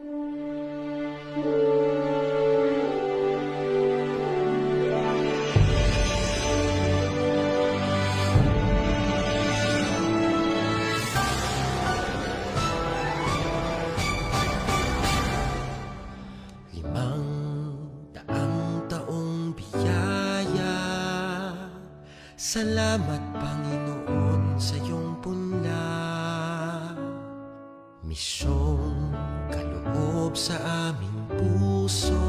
Taong biyaya, salamat Panginoon sa iyong punla. Misyong kaloob sa aming puso,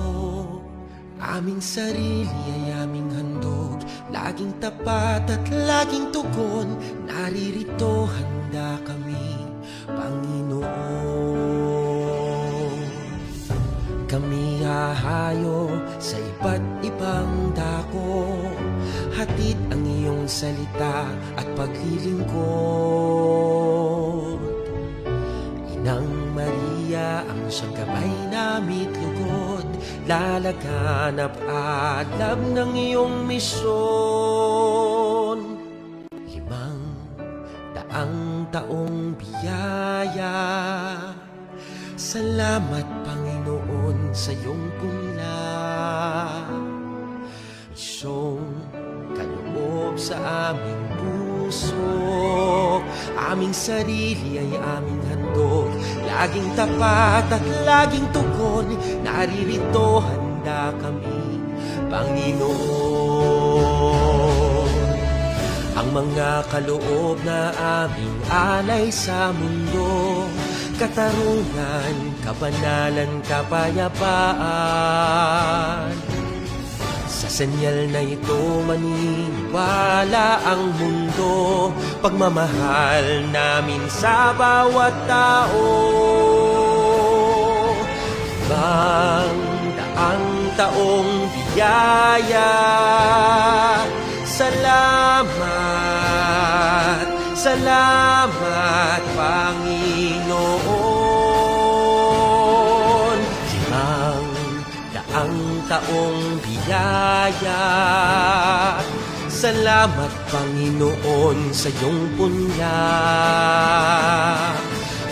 aming sarili ay aming handog, laging tapat at laging tugon. Naririto handa kami, Panginoon. Kami hahayo sa iba't ibang dako, hatid ang iyong salita at paglilingkod. Inang Maria ang siyang gabay namit lugod, lalaganap alab ng iyong misyon. 500 taong biyaya, salamat Panginoon sa iyong punla. Misyong kaloob sa aming puso, aming sarili ay aming handog, laging tapat at laging tugon. Naririto handa kami, Panginoon. Ang mga kaloob na aming alay sa mundo, katarungan, kabanalan, kapayapaan. Sa senyal na ito maniniwala ang mundo, pagmamahal namin sa bawat tao. 500 taong biyaya, salamat, salamat Panginoon. 500 taong biyaya, salamat Panginoon sa iyong punla.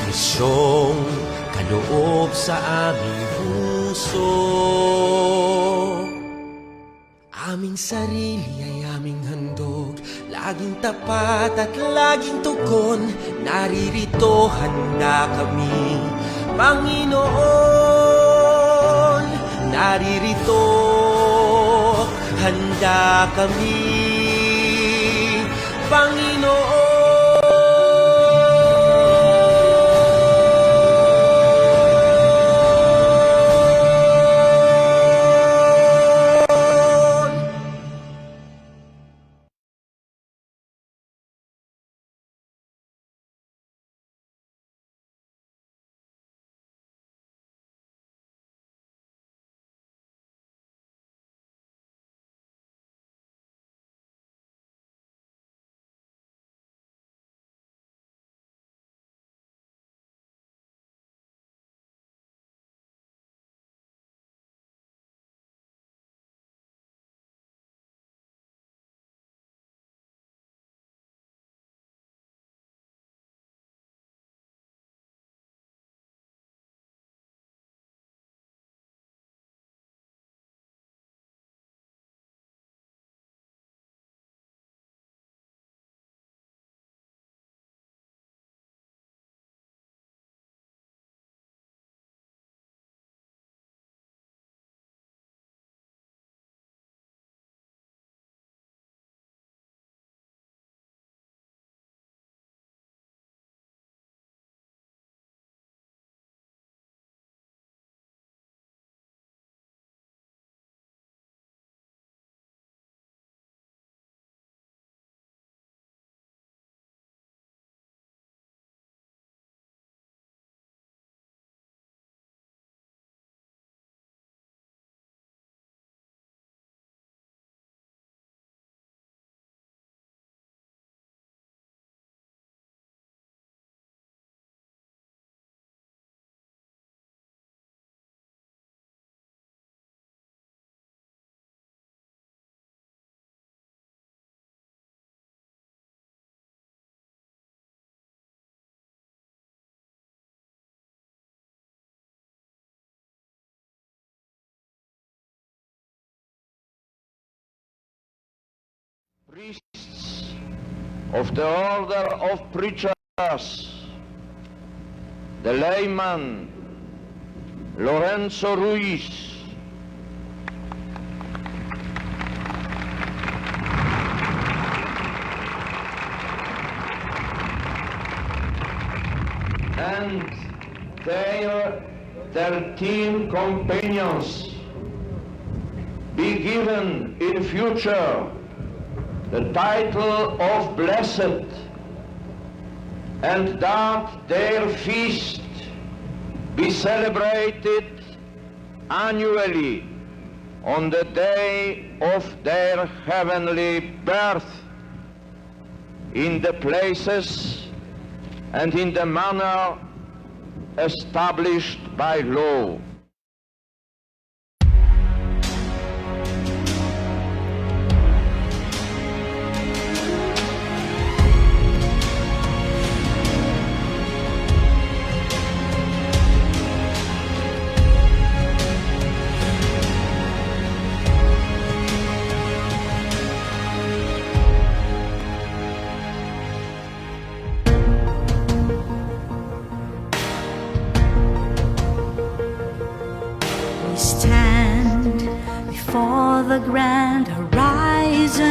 Misyong kaloob sa aming puso, aming sarili ay aming handog, laging tapat at laging tugon. Naririto handa kami, Panginoon. Naririto handa kami, Panginoon. Priests of the order of preachers, the layman Lorenzo Ruiz, and their 13 companions be given in future the title of blessed, and that their feast be celebrated annually on the day of their heavenly birth, in the places and in the manner established by law. Stand before the grand horizon,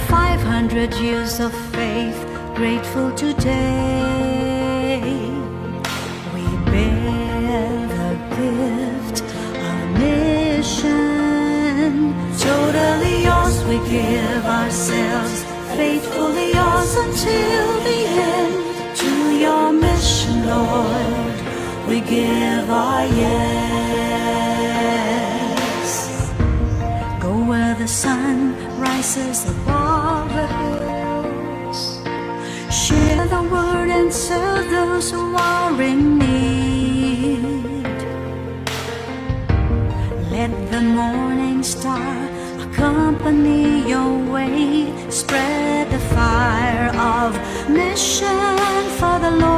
500 years of faith, grateful today. We bear the gift of mission, totally yours we give ourselves, faithfully yours until the end. To your mission, Lord, we give our yes. Go where the sun rises above the hills, share the word and serve those who are in need. Let the morning star accompany your way, spread the fire of mission for the Lord.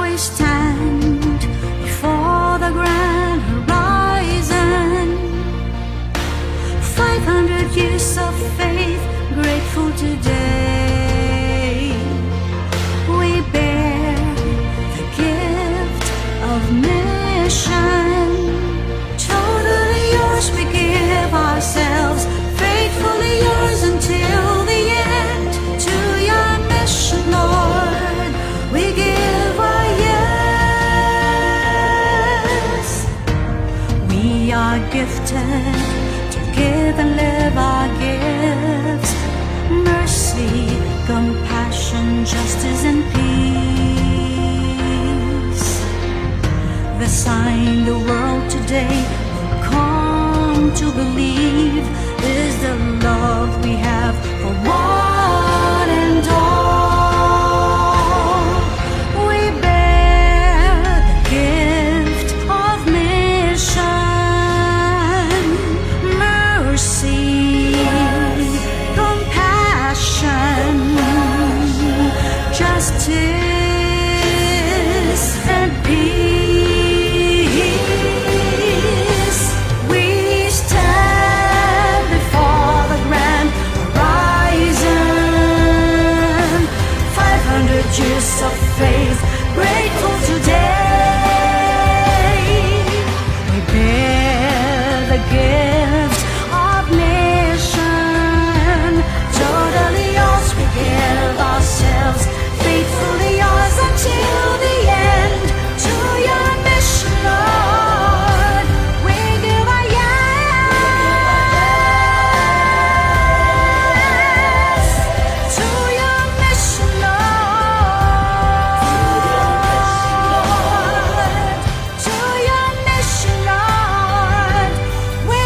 We stand before the grand horizon, 500 years of faith, grateful today. We bear the gift of mission, totally yours we give ourselves, faithfully yours until the end. To your mission, Lord, we give our yes. We are gifted to give and live our gifts, mercy, compassion, justice and peace. The sign the world today will come to believe is the love we have for one and all. We bear the gift of mission, mercy, compassion, justice and peace. We stand before the grand horizon, 500 years of faith, grateful today. We bear the gift of mission, totally yours we give ourselves, faithfully yours until the end. To your mission, Lord, we give our yes. To your mission, Lord, to your mission, Lord, we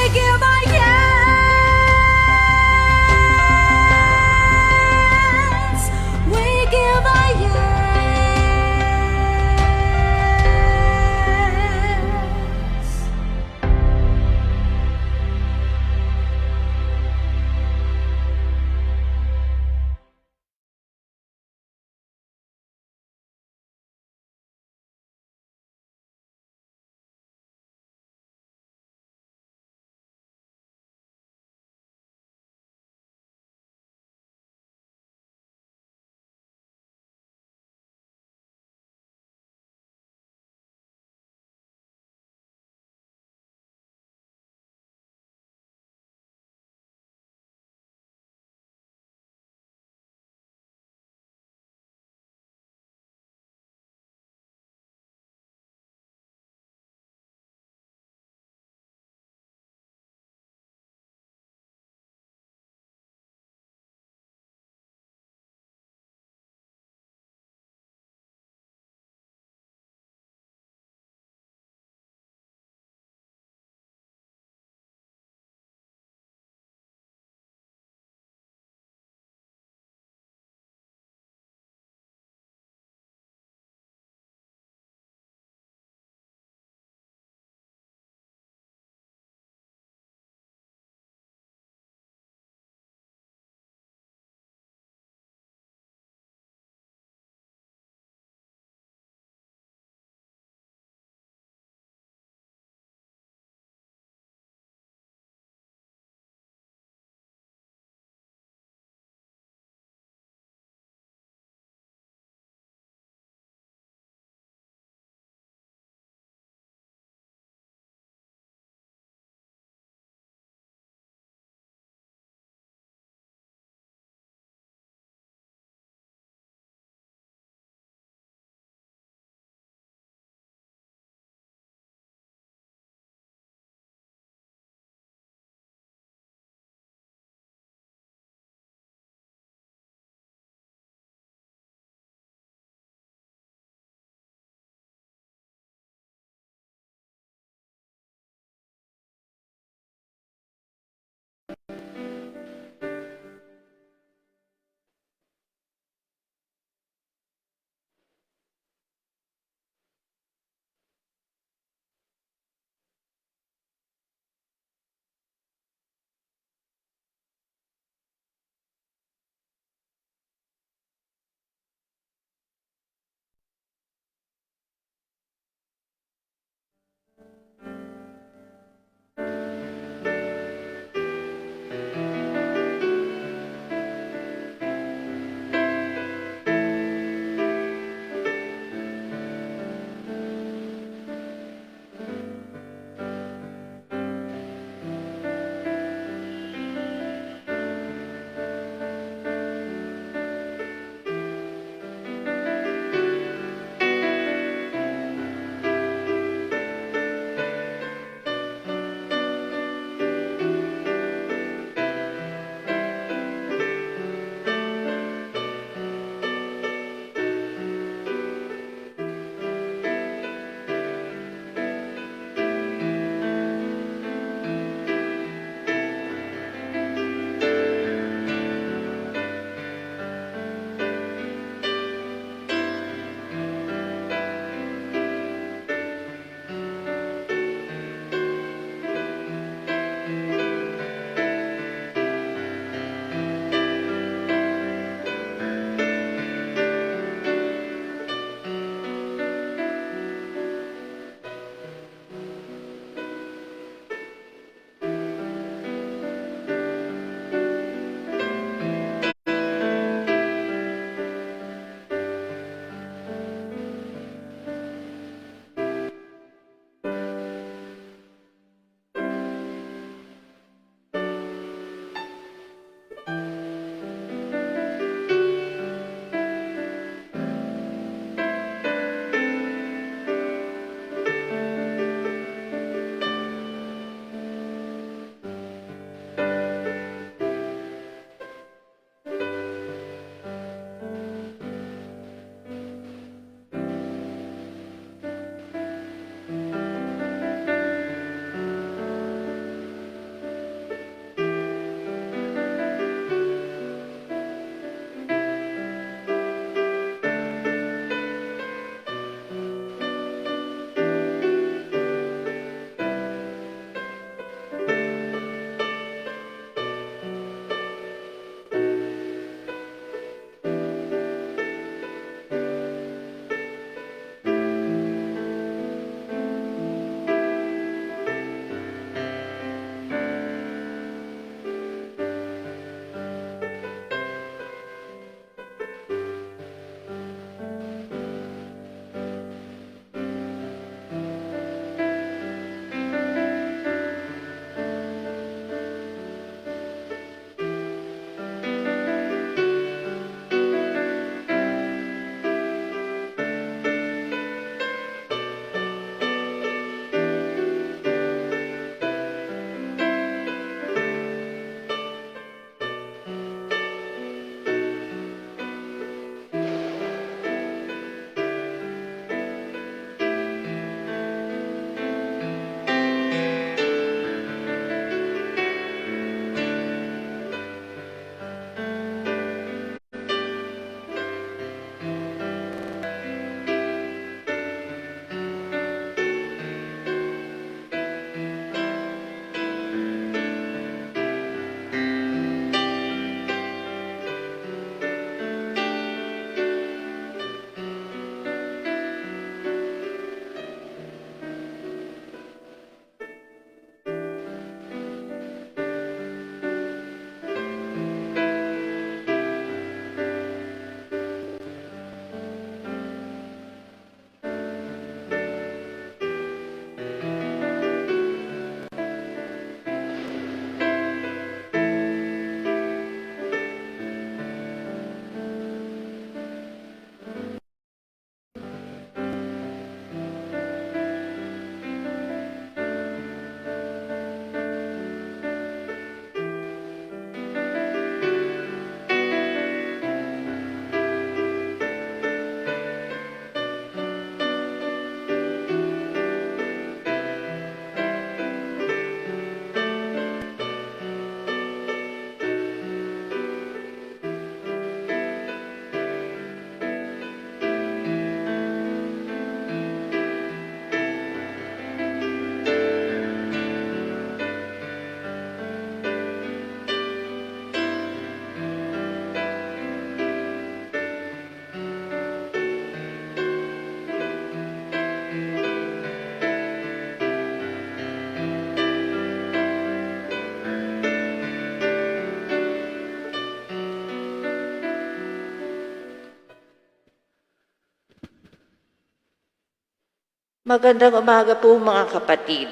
Magandang umaga po mga kapatid.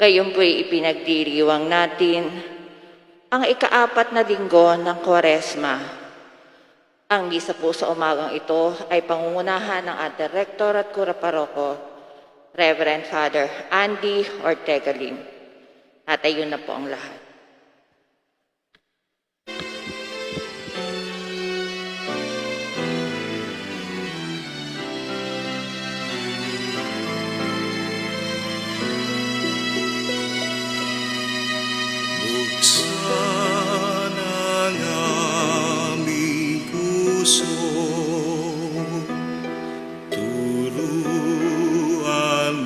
Gayon po'y ipinagdiriwang natin ang ika-4 na linggo ng Kwaresma. Ang misa po sa umagang ito ay pangungunahan ng ating Rektor at Kura Paroko, Reverend Father Andy Ortega Lim. At ayun na po ang lahat. Buksan ang aming puso, turuan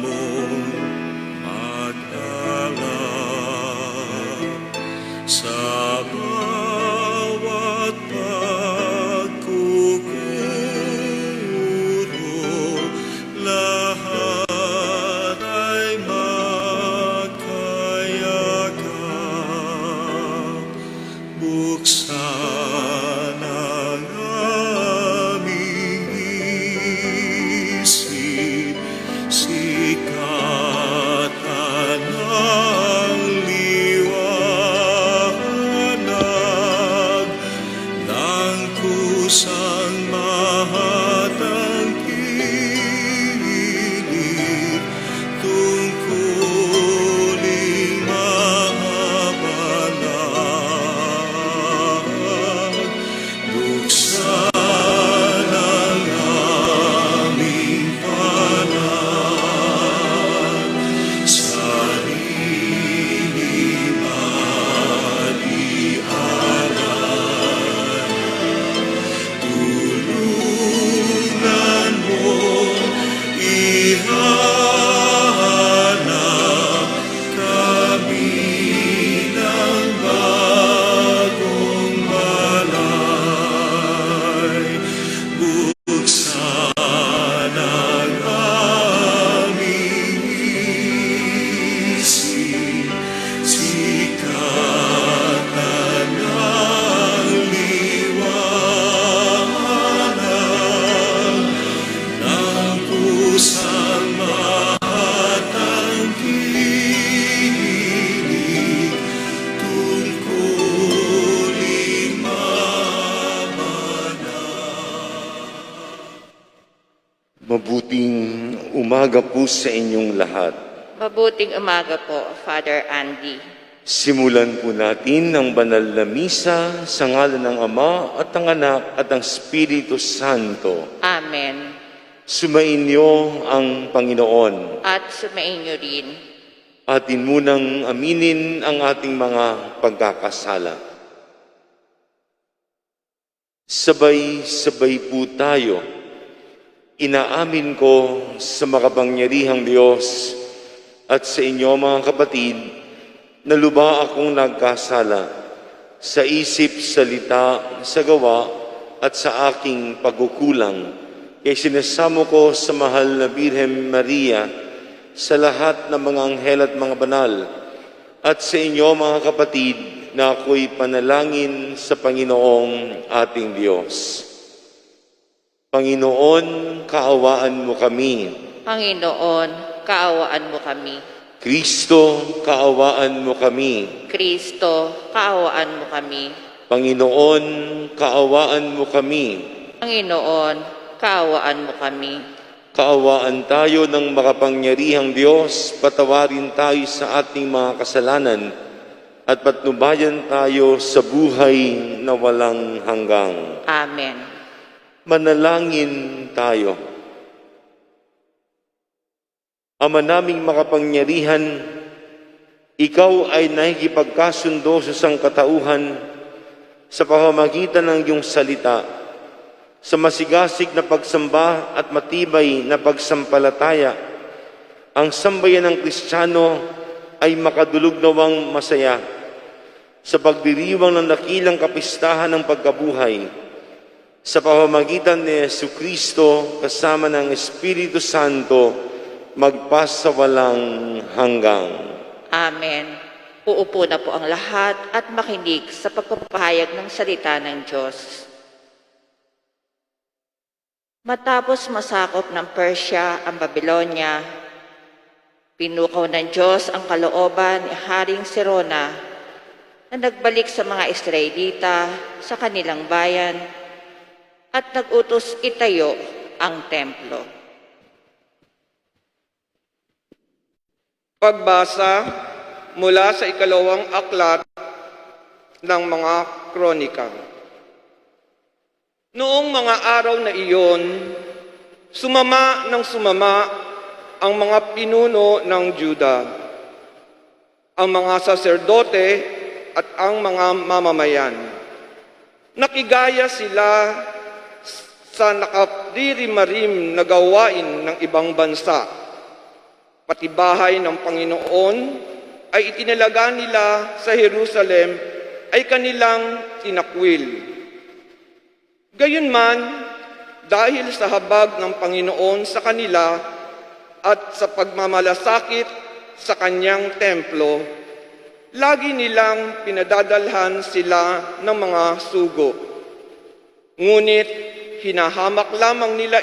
mong mag-alap sa bawat pagkukuro, lahat ay magkayakap. Buksan ang aming isip, sikatan ang liwanag ng kusang mahatang kilig, tungkuling mahabalag. Buksan ang aming panang, sarili malianan. Tulungan mo ihanap kami ng bagong balay. Buksan ang aming isip, sikatan ang liwanag ng kusang mahatang kilig, tungkuling Mabuting umaga po sa inyong lahat. Mabuting umaga po, Father Andy. Simulan po natin ang banal na misa sa ngalan ng Ama at ng Anak at ng Espiritu Santo. Amen. Sumainyo ang Panginoon. At sumainyo rin. Atin munang aminin ang ating mga pagkakasala. Sabay-sabay po tayo. Inaamin ko sa makapangyarihang Diyos at sa inyo mga kapatid na lubha akong nagkasala sa isip, salita, sa gawa at sa aking pagkukulang. Kaya sinasamo ko sa mahal na Birhen Maria, sa lahat ng mga anghel at mga banal, at sa inyo mga kapatid na ako'y panalangin sa Panginoong ating Diyos. Panginoon, kaawaan mo kami. Panginoon, kaawaan mo kami. Kristo, kaawaan mo kami. Kristo, kaawaan mo kami. Panginoon, kaawaan mo kami. Panginoon, kaawaan mo kami. Kaawaan tayo ng makapangyarihang Diyos, patawarin tayo sa ating mga kasalanan, at patnubayan tayo sa buhay na walang hanggang. Amen. Manalangin tayo. Ama naming makapangyarihan, Ikaw ay nakikipagkasundo sa sangkatauhan sa pamamagitan ng iyong salita, sa masigasig na pagsamba at matibay na pagsampalataya. Ang sambayan ng Kristiyano ay makadulog nawang masaya sa pagdiriwang ng dakilang kapistahan ng pagkabuhay, sa pamamagitan ni Jesucristo kasama ng Espiritu Santo, magpasawalang hanggang. Amen. Uupo na po ang lahat at makinig sa pagpapahayag ng salita ng Diyos. Matapos masakop ng Persia ang Babylonia, pinukaw ng Diyos ang kalooban ni Haring Sirona na nagbalik sa mga Israelita sa kanilang bayan at nag-utos itayo ang templo. Pagbasa mula sa ikalawang aklat ng mga kronika. Noong mga araw na iyon, sumama ang mga pinuno ng Juda, ang mga saserdote at ang mga mamamayan. Nakigaya sila sa nakadirimarim na gawain ng ibang bansa. Pati bahay ng Panginoon ay itinalaga nila sa Jerusalem ay kanilang tinakwil. Gayunman, dahil sa habag ng Panginoon sa kanila at sa pagmamalasakit sa kanyang templo, lagi nilang pinadadalhan sila ng mga sugo. Ngunit hinahamak lamang nila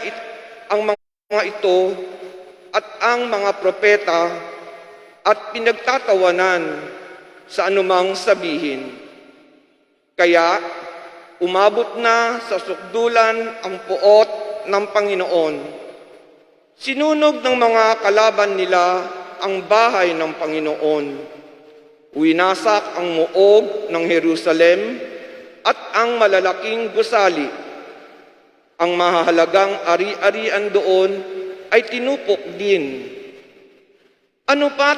ang mga ito at ang mga propeta at pinagtatawanan sa anumang sabihin. Kaya umabot na sa sukdulan ang puot ng Panginoon. Sinunog ng mga kalaban nila ang bahay ng Panginoon. Winasak ang muog ng Jerusalem at ang malalaking gusali. Ang mahahalagang ari-arian doon ay tinupok din. Ano pat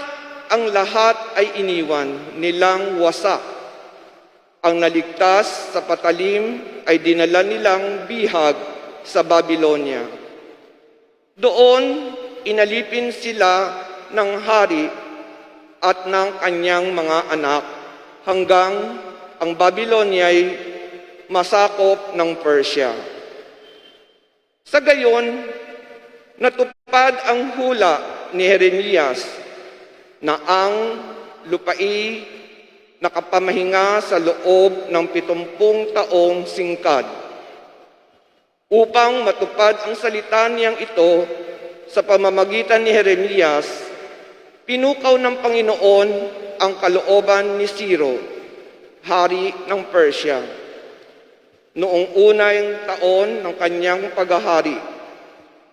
ang lahat ay iniwan nilang wasak. Ang naligtas sa patalim ay dinala nilang bihag sa Babylonia. Doon inalipin sila ng hari at ng kanyang mga anak hanggang ang Babylonia ay masakop ng Persia. Sa gayon, natupad ang hula ni Jeremias na ang lupai nakapamahinga sa loob ng 70 taong singkad. Upang matupad ang salita niyang ito sa pamamagitan ni Jeremias, pinukaw ng Panginoon ang kalooban ni Ciro, hari ng Persia. Noong unang taon ng kanyang paghahari,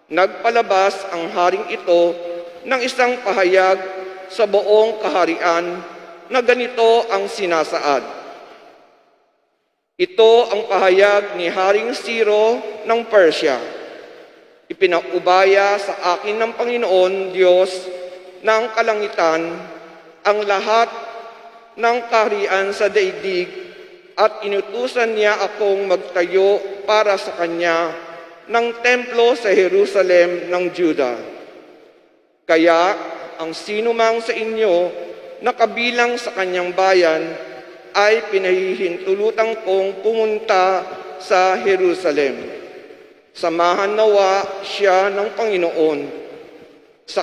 nagpalabas ang haring ito ng isang pahayag sa buong kaharian na ganito ang sinasaad. Ito ang pahayag ni Haring Ciro ng Persia. Ipinaubaya sa akin ng Panginoon Diyos ng kalangitan ang lahat ng kaharian sa daigdig at inutusan niya akong magtayo para sa kanya ng templo sa Jerusalem ng Juda. Kaya ang sinumang sa inyo na kabilang sa kanyang bayan ay pinahihintulutan kong pumunta sa Jerusalem. Samahan nawa siya ng Panginoon sa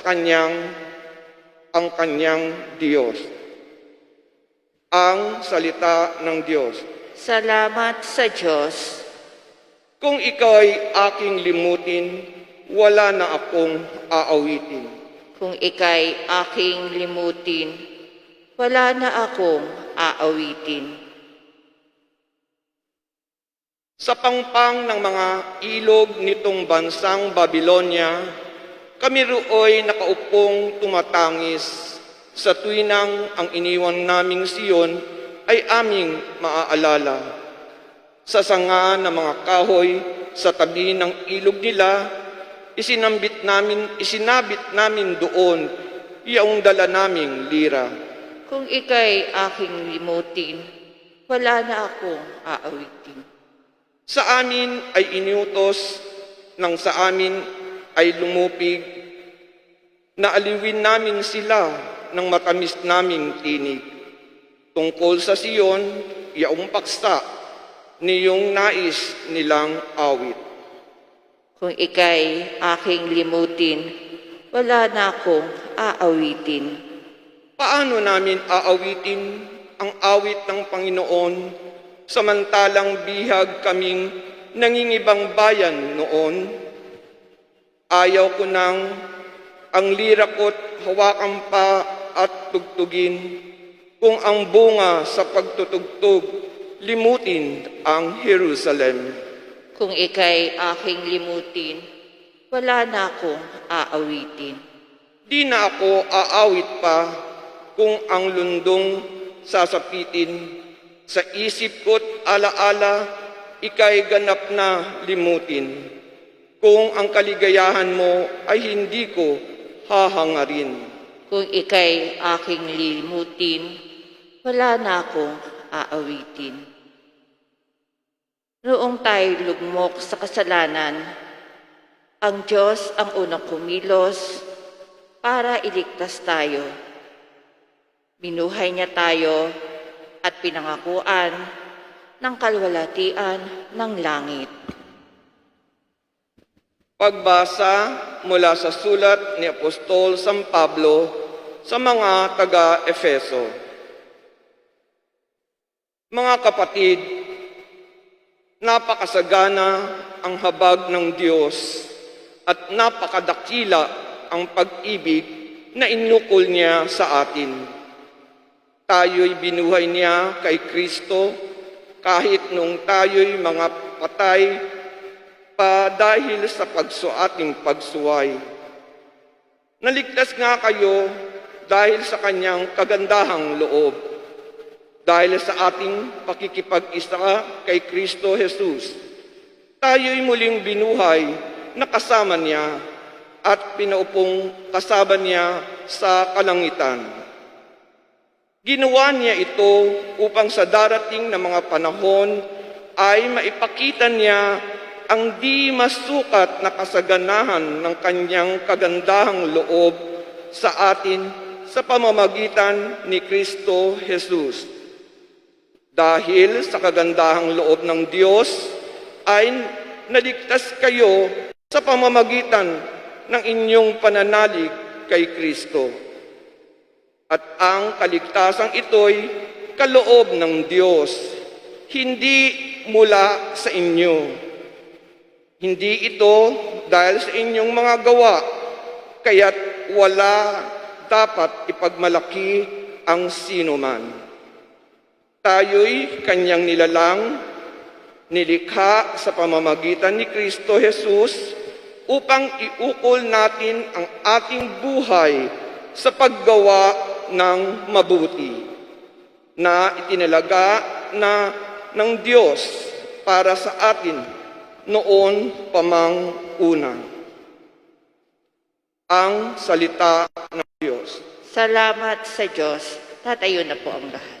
ang kanyang Diyos. Ang salita ng Diyos. Salamat sa Diyos. Kung ikaw'y aking limutin, wala na akong aawitin. Kung ika'y aking limutin, wala na akong aawitin. Sa pangpang ng mga ilog nitong bansang Babylonia, kami rooy nakaupong tumatangis sa tuwinang ang iniwan naming Siyon ay aming maaalala. Sa sanga ng mga kahoy sa tabi ng ilog nila, isinabit namin doon iyong dala naming lira. Kung ika'y aking limutin, wala na akong aawitin. Sa amin ay inutos nang sa amin ay lumupig, na aliwin namin sila ng matamis naming tinig. Tungkol sa Siyon, iyong paksa, niyong nais nilang awit. Kung ika'y aking limutin, wala na akong aawitin. Paano namin aawitin ang awit ng Panginoon samantalang bihag kaming nangingibang bayan noon? Ayaw ko nang ang lira ko't hawakan pa at tugtugin, kung ang bunga sa pagtutugtog limutin ang Jerusalem. Kung ika'y aking limutin, wala na akong aawitin. Di na ako aawit pa kung ang lundong sasapitin. Sa isip ko't alaala, ika'y ganap na limutin. Kung ang kaligayahan mo ay hindi ko hahangarin. Kung ika'y aking limutin, wala na akong aawitin. Noong tayo lugmok sa kasalanan, ang Diyos ang unang kumilos para iligtas tayo. Binuhay niya tayo at pinangakuan ng kalwalatian ng langit. Pagbasa mula sa sulat ni Apostol San Pablo sa mga taga-Efeso. Mga kapatid, napakasagana ang habag ng Diyos at napakadakila ang pag-ibig na inukol niya sa atin. Tayo'y binuhay niya kay Kristo kahit nung tayo'y mga patay pa dahil sa ating pagsuway. Naligtas nga kayo dahil sa kanyang kagandahang loob, dahil sa ating pakikipag-isa kay Kristo Jesus. Tayo'y muling binuhay na kasama niya at pinaupong kasama niya sa kalangitan. Ginawa niya ito upang sa darating na mga panahon ay maipakita niya ang di masukat na kasaganahan ng kanyang kagandahang loob sa atin sa pamamagitan ni Kristo Jesus. Dahil sa kagandahang loob ng Diyos ay naligtas kayo sa pamamagitan ng inyong pananalig kay Kristo. At ang kaligtasang ito'y kaloob ng Diyos, hindi mula sa inyo. Hindi ito dahil sa inyong mga gawa, kaya't wala dapat ipagmalaki ang sinuman. Tayo'y kanyang nilalang, nilikha sa pamamagitan ni Kristo Jesus upang iukol natin ang ating buhay sa paggawa ng mabuti na itinalaga na ng Diyos para sa atin noon pamang una. Ang salita ng Diyos. Salamat sa Diyos. Tatayo na po ang lahat.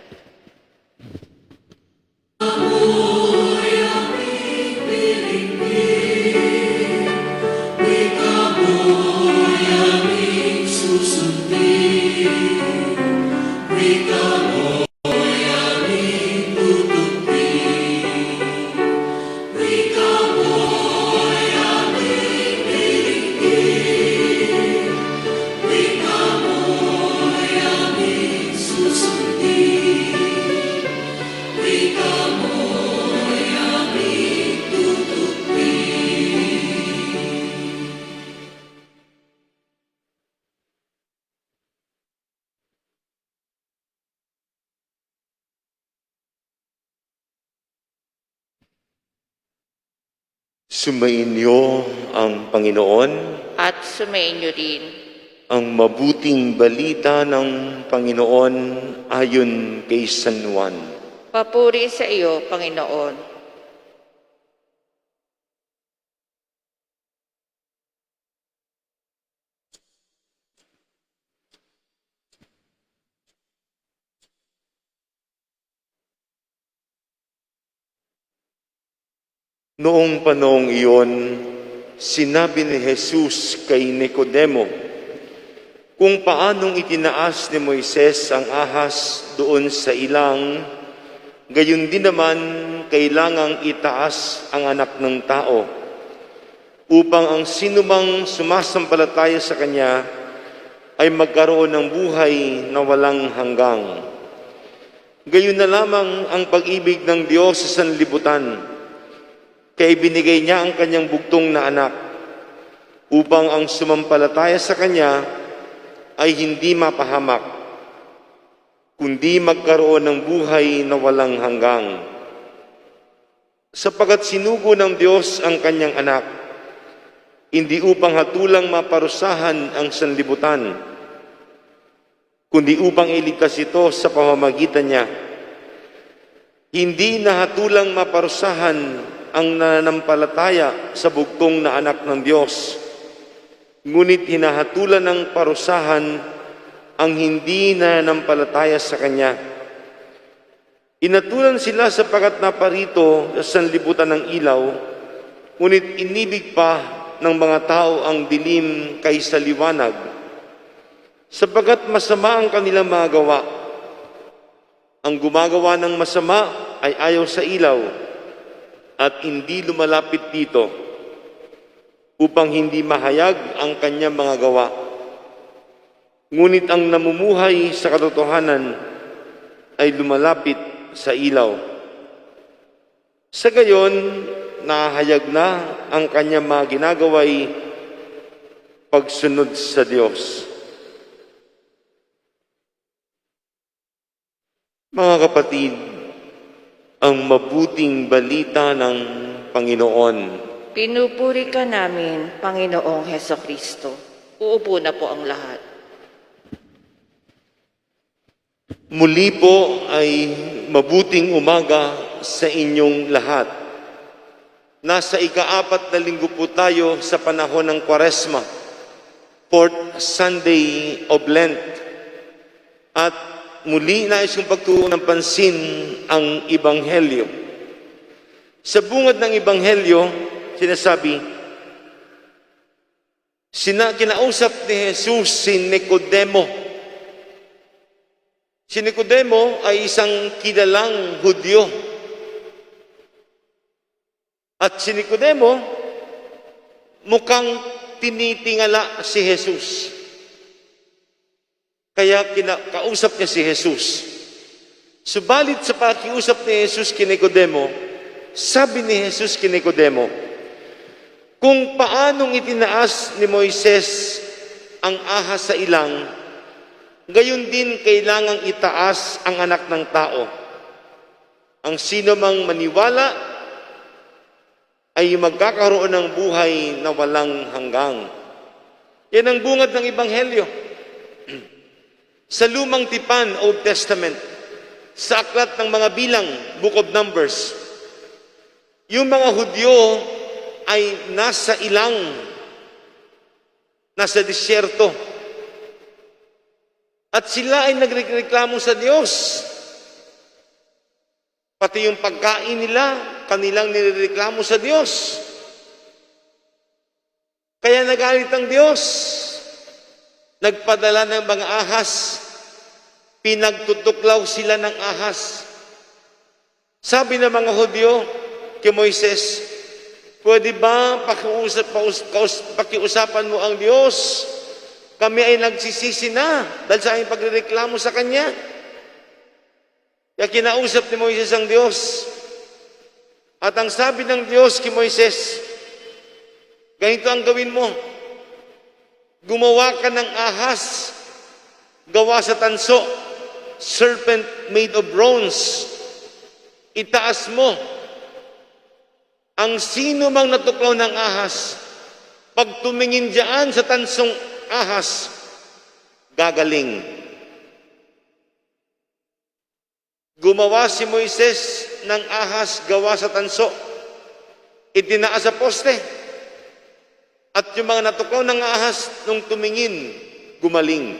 Sumainyo ang Panginoon, At sumainyo rin ang mabuting balita ng Panginoon ayon kay San Juan. papuri sa iyo, Panginoon. Noong panahong iyon, sinabi ni Jesus kay Nicodemo kung paanong itinaas ni Moises ang ahas doon sa ilang, gayon din naman kailangang itaas ang anak ng tao upang ang sinumang sumasampalataya sa Kanya ay magkaroon ng buhay na walang hanggang. Gayon na lamang ang pag-ibig ng Diyos sa sanlibutan, kaya ibinigay niya ang kanyang bugtong na anak upang ang sumampalataya sa Kanya ay hindi mapahamak, kundi magkaroon ng buhay na walang hanggang. Sapagat sinugo ng Diyos ang Kanyang anak, hindi upang hatulang maparusahan ang sanlibutan, kundi upang iligtas ito sa pamamagitan niya. Hindi na hatulang maparusahan ang nananampalataya sa bugtong na anak ng Diyos, ngunit hinahatulan ng parusahan ang hindi nananampalataya sa Kanya. Inatulan sila sapagat naparito sa sanlibutan ng ilaw, ngunit inibig pa ng mga tao ang dilim kaysa liwanag, sapagat masama ang kanilang mga gawa. Ang gumagawa ng masama ay ayaw sa ilaw at hindi lumalapit dito upang hindi mahayag ang kanyang mga gawa. Ngunit ang namumuhay sa katotohanan ay lumalapit sa ilaw. Sa gayon, nahayag na ang kanyang mga ginagaway pagsunod sa Diyos. Mga kapatid, ang mabuting balita ng Panginoon. Pinupuri ka namin, Panginoong Hesukristo. Uupo na po ang lahat. Muli po ay mabuting umaga sa inyong lahat. Nasa ika-4 na linggo po tayo sa panahon ng Kwaresma, 4th Sunday of Lent. At muli nais kong pagtuunan ng pansin ang Ebanghelyo. Sa bungad ng Ebanghelyo, sinasabi, kinausap ni Jesus si Nicodemo. Si Nicodemo ay isang kilalang Hudyo. At si Nicodemo, mukhang tinitingala si Jesus. Kaya kausap niya si Jesus. Subalit sa pakiusap ni Jesus kay Nicodemo, sabi ni Jesus kay Nicodemo, kung paanong itinaas ni Moises ang ahas sa ilang, gayon din kailangang itaas ang anak ng tao. Ang sino mang maniwala ay magkakaroon ng buhay na walang hanggang. Yan ang bungad ng Ebanghelyo. Sa Lumang Tipan, Old Testament, sa aklat ng mga bilang, Book of Numbers, yung mga Hudyo ay nasa ilang, nasa disyerto. At sila ay nagreklamo sa Diyos. Pati yung pagkain nila, kanilang nireklamo sa Diyos. Kaya nagalit ang Diyos. Nagpadala ng mga ahas. Pinagtutuklaw sila ng ahas. Sabi ng mga Hudyo kay Moises, pwede ba pakiusapan mo ang Diyos? Kami ay nagsisisi na dahil sa aming pagrereklamo sa Kanya. Kaya kinausap ni Moises ang Diyos. At ang sabi ng Diyos kay Moises, ganito ang gawin mo. Gumawa ka ng ahas, gawa sa tanso, serpent made of bronze. Itaas mo. Ang sino mang natuklaw ng ahas, pag tumingin diyan sa tansong ahas, gagaling. Gumawa si Moises ng ahas gawa sa tanso. Itinaas sa poste. At yung mga natuklaw ng ahas nung tumingin, gumaling.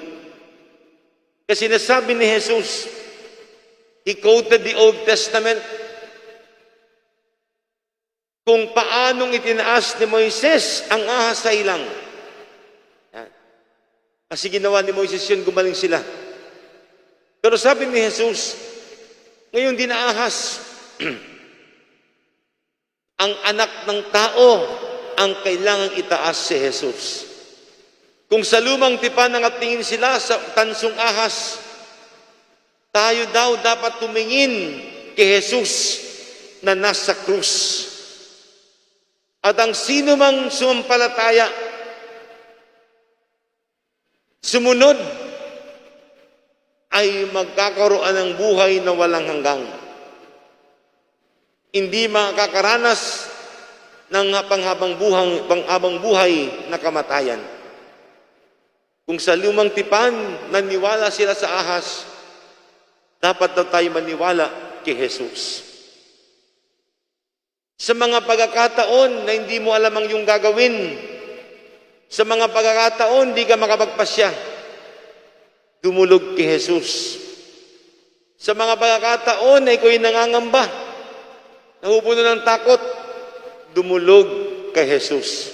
Kasi nasabi ni Jesus, He quoted the Old Testament, kung paanong itinaas ni Moises ang ahas sa ilang. Kasi ginawa ni Moises yun, gumaling sila. Pero sabi ni Jesus, ngayon din ahas, ang anak ng tao ang kailangang itaas si Jesus. Kung sa lumang tipan nangatingin sila sa tansong ahas, tayo daw dapat tumingin kay Jesus na nasa krus. At ang sino mang sumampalataya Sumunod ay magkakaroon ng buhay na walang hanggang. Hindi makakaranas ng panghabang buhay na kamatayan. Kung sa lumang tipan, naniwala sila sa ahas, dapat daw tayo maniwala kay Jesus. Sa mga pagkakataon na hindi mo alam ang iyong gagawin, sa mga pagkakataon di ka makapagpasya, dumulog kay Jesus. Sa mga pagkakataon na ikaw ay nangangamba, napupuno ng takot, dumulog kay Jesus.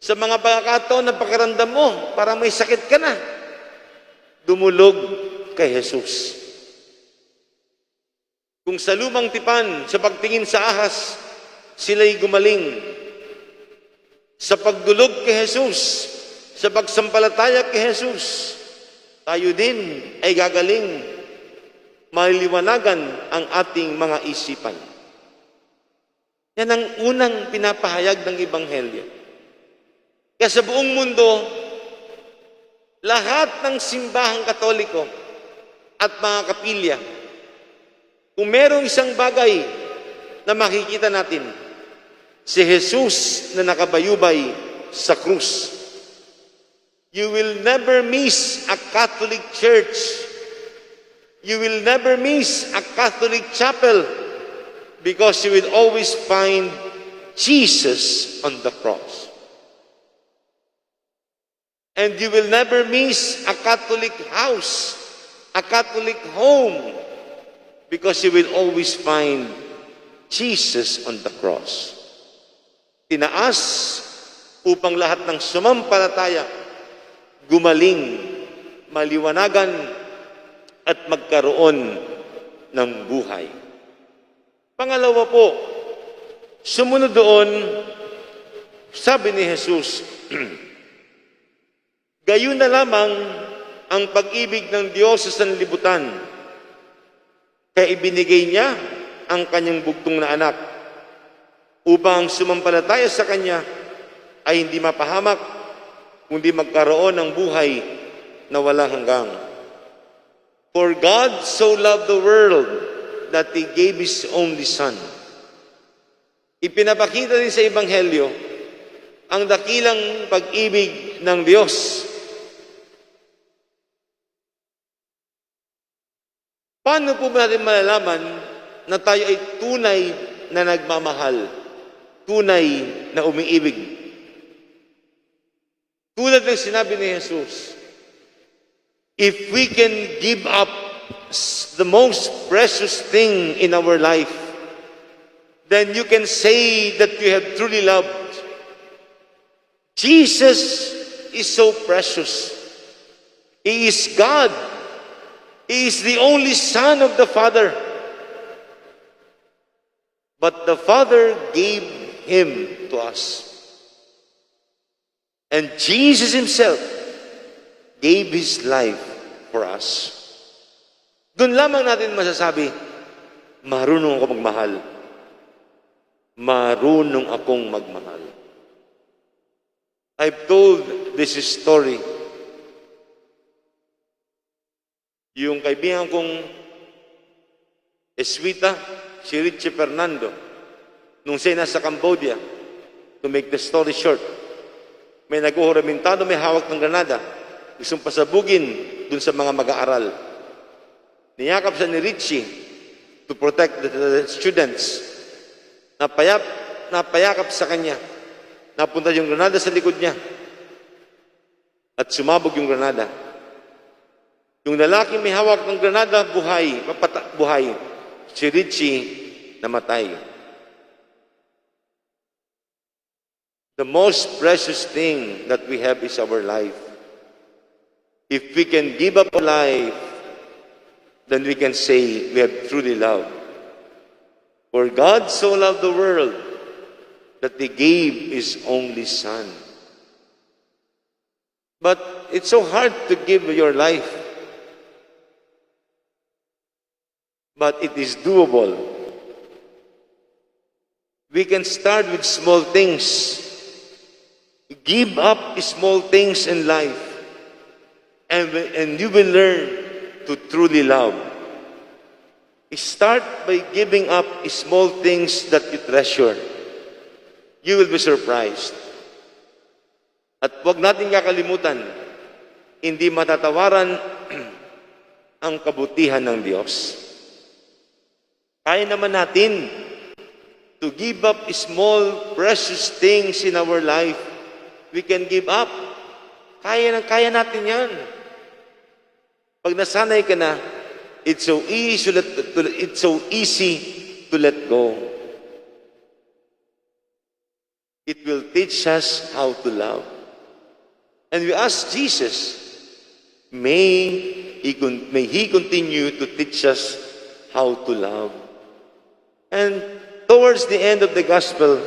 Sa mga pagkakataon na pakiramdam mo, parang may sakit ka na, dumulog kay Jesus. Kung sa lumang tipan, sa pagtingin sa ahas, sila'y gumaling. Sa pagdulog kay Jesus, sa pagsampalataya kay Jesus, tayo din ay gagaling. Maliliwanagan ang ating mga isipan. Yan ang unang pinapahayag ng Ebanghelyo. Kaya sa buong mundo, lahat ng simbahang Katoliko at mga kapilya, kung merong isang bagay na makikita natin, si Jesus na nakabayubay sa krus. You will never miss a Catholic church. You will never miss a Catholic chapel because you will always find Jesus on the cross. And you will never miss a Catholic house, a Catholic home, because you will always find Jesus on the cross. Tinaas upang lahat ng sumampalataya gumaling, maliwanagan, at magkaroon ng buhay. Pangalawa po, sumunod doon, sabi ni Jesus, gayon na lamang ang pag-ibig ng Diyos sa sanlibutan, kaya ibinigay niya ang kanyang bugtong na anak, upang sumampalataya sa kanya ay hindi mapahamak, kundi magkaroon ng buhay na walang hanggang. For God so loved the world that He gave His only Son. Ipinapakita din sa Ebanghelyo ang dakilang pag-ibig ng Diyos. Paano po ba natin malalaman na tayo ay tunay na nagmamahal, tunay na umiibig? Tulad ng sinabi ni Jesus, if we can give up the most precious thing in our life, then you can say that you have truly loved. Jesus is so precious. He is God. He is the only Son of the Father. But the Father gave Him to us. And Jesus Himself gave His life for us. Doon lamang natin masasabi, marunong ako magmahal. Marunong akong magmahal. I've told this story. Yung kaibigan kong Eswita, si Richie Fernando, nung siya nasa Cambodia, to make the story short, may nag-uhuramentado, may hawak ng granada, gustong pasabugin dun sa mga mag-aaral. Niyakap siya ni Richie to protect the students. Napayakap sa kanya. Napunta yung granada sa likod niya. At sumabog yung granada. Yung lalaki may hawak ng granada, buhay. Si Richie, namatay. The most precious thing that we have is our life. If we can give up our life, then we can say we have truly loved. For God so loved the world that He gave His only Son. But it's so hard to give your life. But it is doable. We can start with small things. Give up small things in life. and you will learn to truly love. Start by giving up small things that you treasure. You will be surprised. At huwag natin kakalimutan, hindi matatawaran ang kabutihan ng Diyos. Kaya naman natin to give up small, precious things in our life. We can give up. Kaya natin yan. Pag nasanay ka na, it's so easy to let go. It will teach us how to love. And we ask Jesus, may He continue to teach us how to love. And towards the end of the gospel,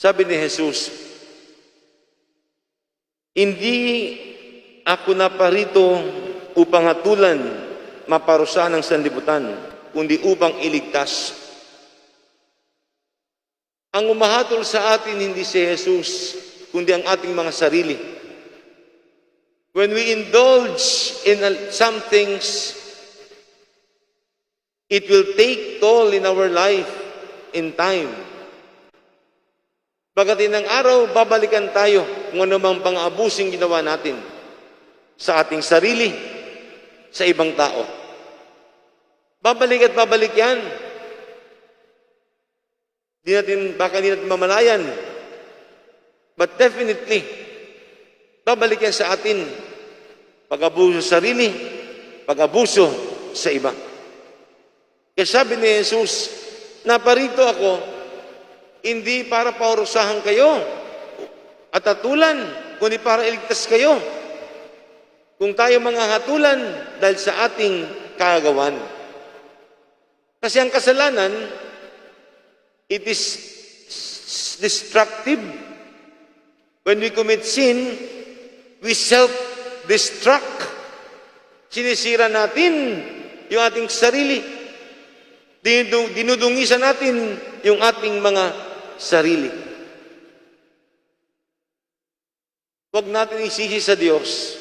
sabi ni Jesus, hindi ako naparito upang hatulan, maparusahan ng sanlibutan, kundi upang iligtas. Ang umahatol sa atin hindi si Jesus, kundi ang ating mga sarili. When we indulge in some things, it will take toll in our life, in time. Pagdating ng araw, babalikan tayo kung ano mang pang-abusing ginawa natin sa ating sarili, sa ibang tao. Babalik at babalik yan. Baka hindi natin mamalayan. But definitely, babalik yan sa atin. Pag-abuso sa sarili, pag-abuso sa iba. Kaya sabi ni Jesus, naparito ako, hindi para paurusahan kayo at hatulan, kundi para iligtas kayo. Kung tayo mga hatulan dahil sa ating kagawan. Kasi ang kasalanan, it is destructive. When we commit sin, we self-destruct. Sinisira natin yung ating sarili. Dinudungisan natin yung ating mga sarili. Huwag natin isisi sa Diyos.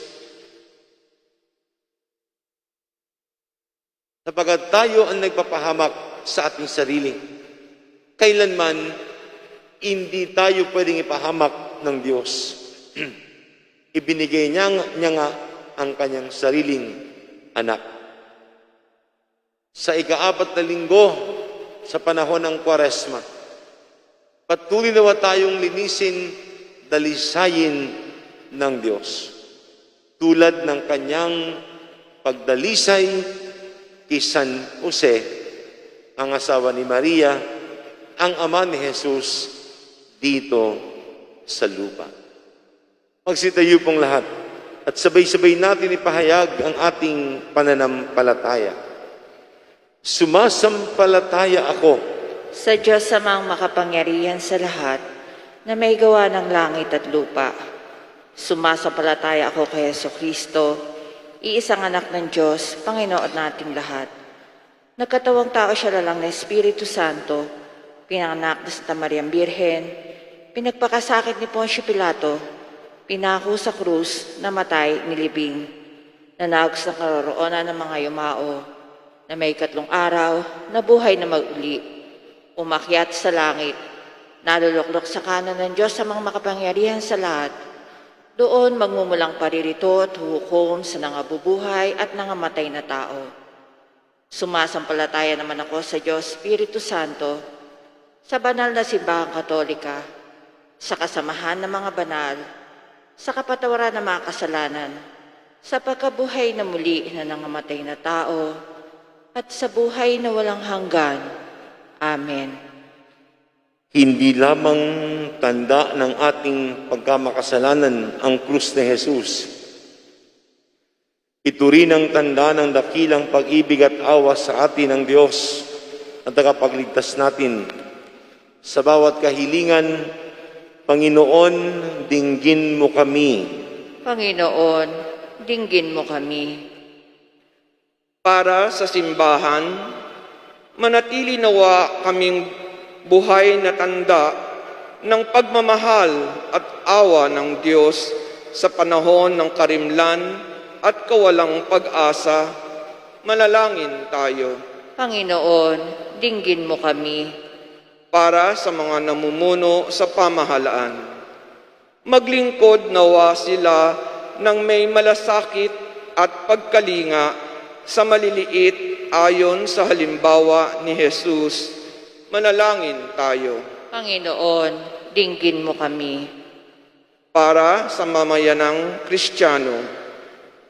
Sapagkat tayo ang nagpapahamak sa ating sarili. Kailanman, hindi tayo pwedeng ipahamak ng Diyos. Ibinigay niya nga ang kanyang sariling anak. Sa ika-4 na linggo sa panahon ng Kwaresma, patuloy nawa tayong linisin, dalisayin ng Diyos. Tulad ng kanyang pagdalisay kay San Jose, ang asawa ni Maria, ang ama ni Jesus dito sa lupa. Magsitayo pong lahat at sabay-sabay natin ipahayag ang ating pananampalataya. Sumasampalataya ako Sa Diyos samang makapangyarihan sa lahat, na may gawa ng langit at lupa. Sumasampalataya ako kay Jesucristo, iisang anak ng Diyos, Panginoon nating lahat. Nagkatawang tao siya lalang na Espiritu Santo, pinanganak na Santa Mariang Birhen, pinagpakasakit ni Poncio Pilato, pinako sa krus, namatay, nilibing, nanagos ng karoroonan ng mga yumao, na may 3 araw, nabuhay na mag-uli, umakyat sa langit, naluluklok sa kanan ng Diyos sa mga makapangyarihan sa lahat. Doon magmumulang paririto at hukom sa nangabubuhay at nangamatay na tao. Sumasampalataya naman ako sa Diyos, Espiritu Santo, sa banal na simbahang katolika, sa kasamahan ng mga banal, sa kapatawaran ng mga kasalanan, sa pagkabuhay na muli na nangamatay na tao, at sa buhay na walang hanggan. Amen. Hindi lamang tanda ng ating pagkamakasalanan ang krus ni Jesus. Ito rin ang tanda ng dakilang pag-ibig at awa sa atin ng Diyos at tagapagligtas natin. Sa bawat kahilingan, Panginoon, dinggin mo kami. Panginoon, dinggin mo kami. Para sa simbahan, manatili nawa kaming buhay na tanda ng pagmamahal at awa ng Diyos sa panahon ng karimlan at kawalang pag-asa, manalangin tayo. Panginoon, dinggin mo kami. Para sa mga namumuno sa pamahalaan, maglingkod nawa sila ng may malasakit at pagkalinga sa maliliit ayon sa halimbawa ni Jesus. Manalangin tayo. Panginoon, dinggin mo kami. Para sa mamayanang Kristiyano,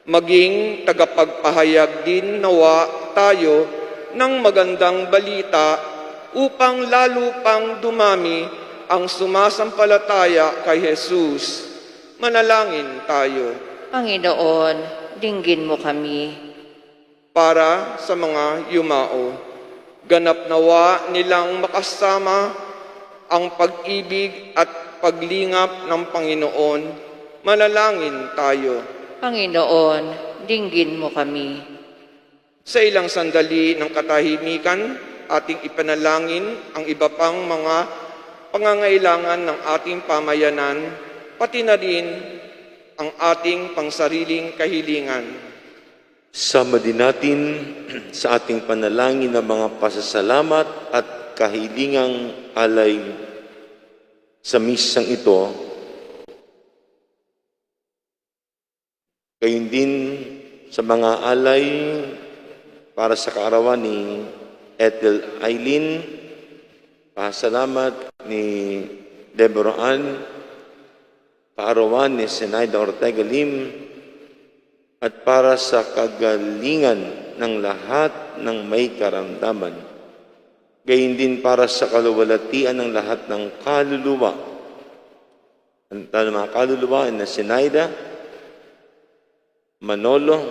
maging tagapagpahayag din nawa tayo ng magandang balita upang lalo pang dumami ang sumasampalataya kay Jesus. Manalangin tayo. Panginoon, dinggin mo kami. Para sa mga yumao, ganap nawa nilang makasama ang pag-ibig at paglingap ng Panginoon. Manalangin tayo. Panginoon, dinggin mo kami. Sa ilang sandali ng katahimikan, ating ipanalangin ang iba pang mga pangangailangan ng ating pamayanan, pati na rin ang ating pangsariling kahilingan. Sama din natin sa ating panalangin ng mga pasasalamat at kahilingang alay sa misang ito. Gayon din sa mga alay para sa kaarawan ni Ethel Aileen, pasalamat ni Deborah Ann, kaarawan ni Zenaida Ortega Lim, at para sa kagalingan ng lahat ng may karamdaman. Gayon din para sa kaluwalhatian ng lahat ng kaluluwa. Ang mga kaluluwa na Zenaida, Manolo,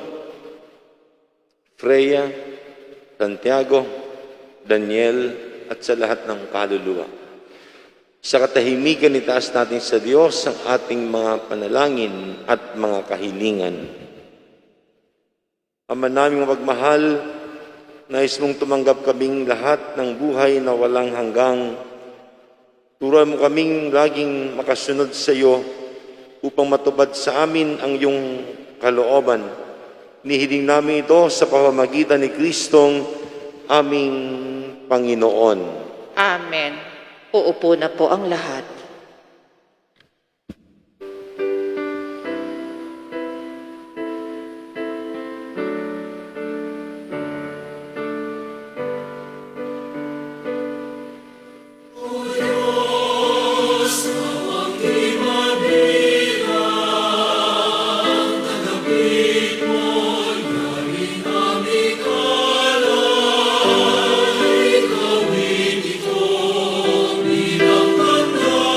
Freya, Santiago, Daniel, at sa lahat ng kaluluwa. Sa katahimikan, itaas natin sa Diyos ang ating mga panalangin at mga kahilingan. Ama naming magmahal, nais mong tumanggap kaming lahat ng buhay na walang hanggang. Turuan mo kaming laging makasunod sa iyo upang matupad sa amin ang iyong kalooban. Nihiling namin ito sa pamamagitan ni Kristong aming Panginoon. Amen. Uupo na po ang lahat. Bilang tanda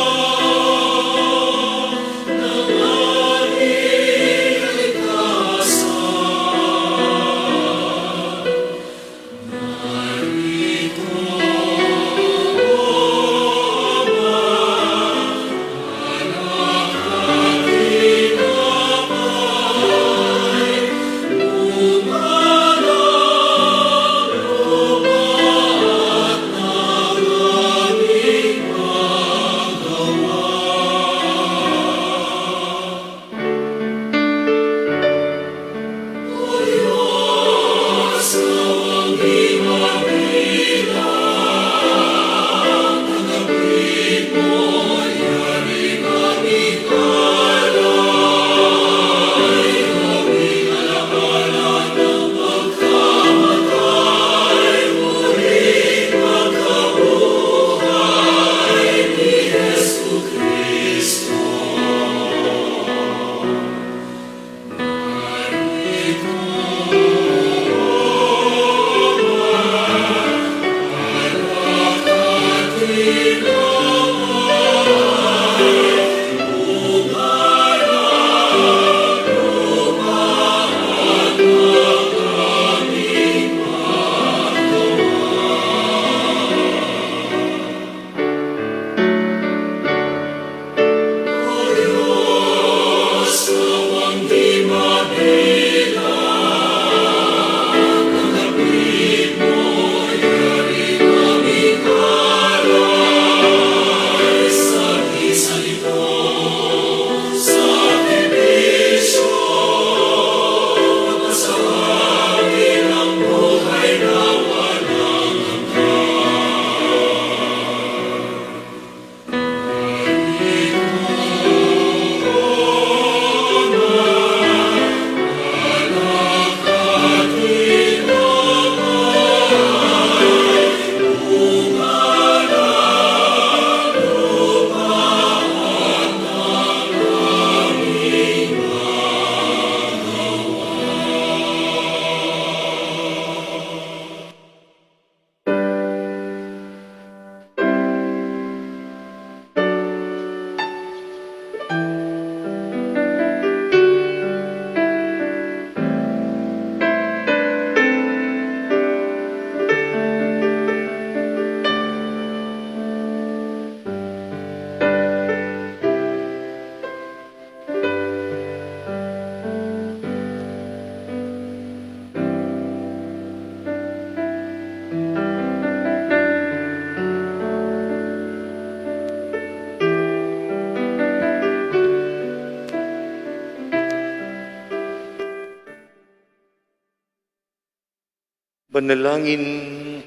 Panalangin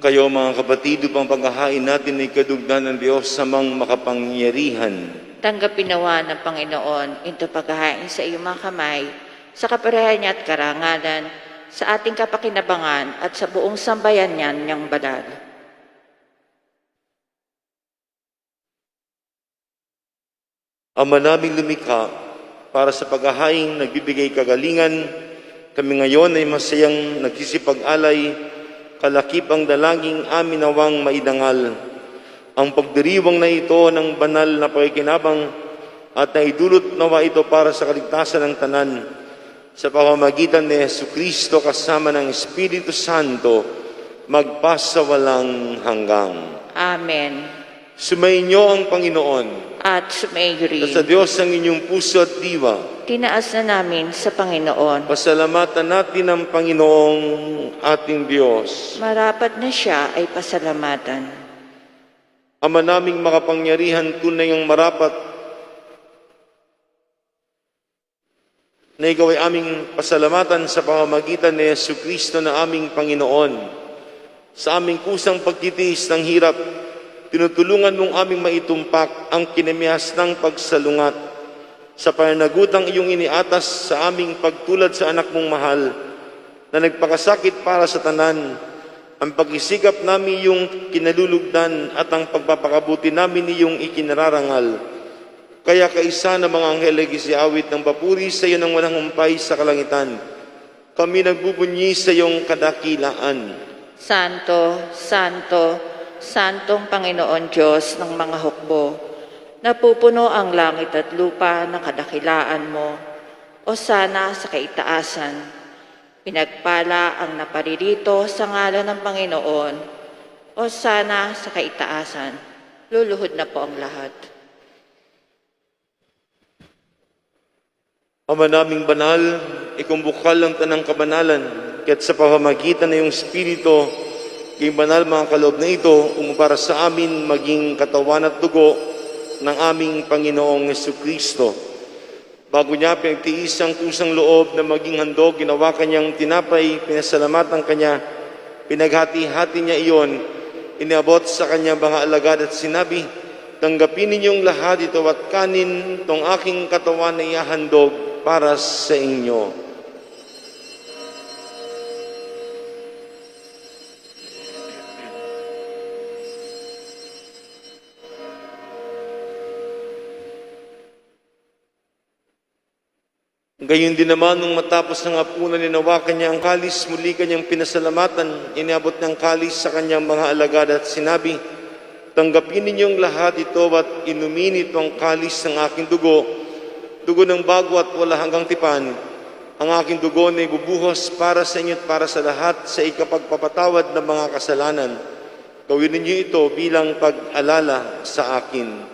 kayo mga kapatid upang paghahain natin ay kadugdan ng Diyos sa mang makapangyarihan. Tanggapin nawa ng Panginoon ito paghahain sa iyong mga kamay, sa kaperahan niya at karangalan, sa ating kapakinabangan at sa buong sambayan niyan niyang banal. Ama naming lumikha, para sa paghahaing nagbibigay kagalingan, kami ngayon ay masayang nagsisipag-alay, kalakip ang dalangin amin nawang maidangal. Ang pagdiriwang na ito ng banal na pakikinabang at naidulot nawa ito para sa kaligtasan ng tanan. Sa pamamagitan ni Jesucristo kasama ng Espiritu Santo, magpasawalang hanggang. Amen. Sumainyo ang Panginoon. At sumayo rin. Sa Diyos ang inyong puso at diwa. Tinaas na namin sa Panginoon. Pasalamatan natin ang Panginoong ating Diyos. Marapat na siya ay pasalamatan. Ama naming makapangyarihan, tunay ang marapat na ikaw ay aming pasalamatan sa pamamagitan ni Jesucristo na aming Panginoon. Sa aming kusang pagtitiis ng hirap, tinutulungan mong aming maitumpak ang kinamihas ng pagsalungat. Sa pananagutang iyong iniatas sa aming pagtulad sa anak mong mahal, na nagpakasakit para sa tanan, ang pag-isikap namin iyong kinalulugdan at ang pagpapakabuti namin iyong ikinararangal. Kaya kaisa ng mga anghel ay gisiawit ng papuri sa iyo ng walang humpay sa kalangitan. Kami nagbubunyi sa iyong kadakilaan. Santo, Santo, Santong Panginoon Diyos ng mga hukbo, napupuno ang langit at lupa ng kadakilaan mo. O sana sa kaitaasan, pinagpala ang naparirito sa ngalan ng Panginoon. O sana sa kaitaasan, luluhod na po ang lahat. Ama naming banal, ikumbukal ang tanang kabanalan, kaya't sa pamamagitan ng iyong Espiritu, kayong banal mga kaloob na ito, para sa amin maging katawan at dugo ng aming Panginoong Jesucristo. Bago niya pinagtiis ang kusang loob na maging handog, ginawa kanyang tinapay, pinasalamatan kanya, pinaghati-hati niya iyon, iniabot sa kanyang mga alagad at sinabi, tanggapin ninyong lahat ito at kanin itong aking katawan na ihahandog para sa inyo. Gayon din naman nung matapos ng hapunan, ninawakan niya ang kalis, muli kanyang pinasalamatan, iniabot ng kalis sa kanyang mga alagad at sinabi, tanggapin ninyong lahat ito at inumin ito ang kalis ng aking dugo, dugo ng bago at wala hanggang tipan. Ang aking dugo na ibubuhos para sa inyo at para sa lahat sa ikapagpapatawad ng mga kasalanan. Gawin ninyo ito bilang pag-alala sa akin.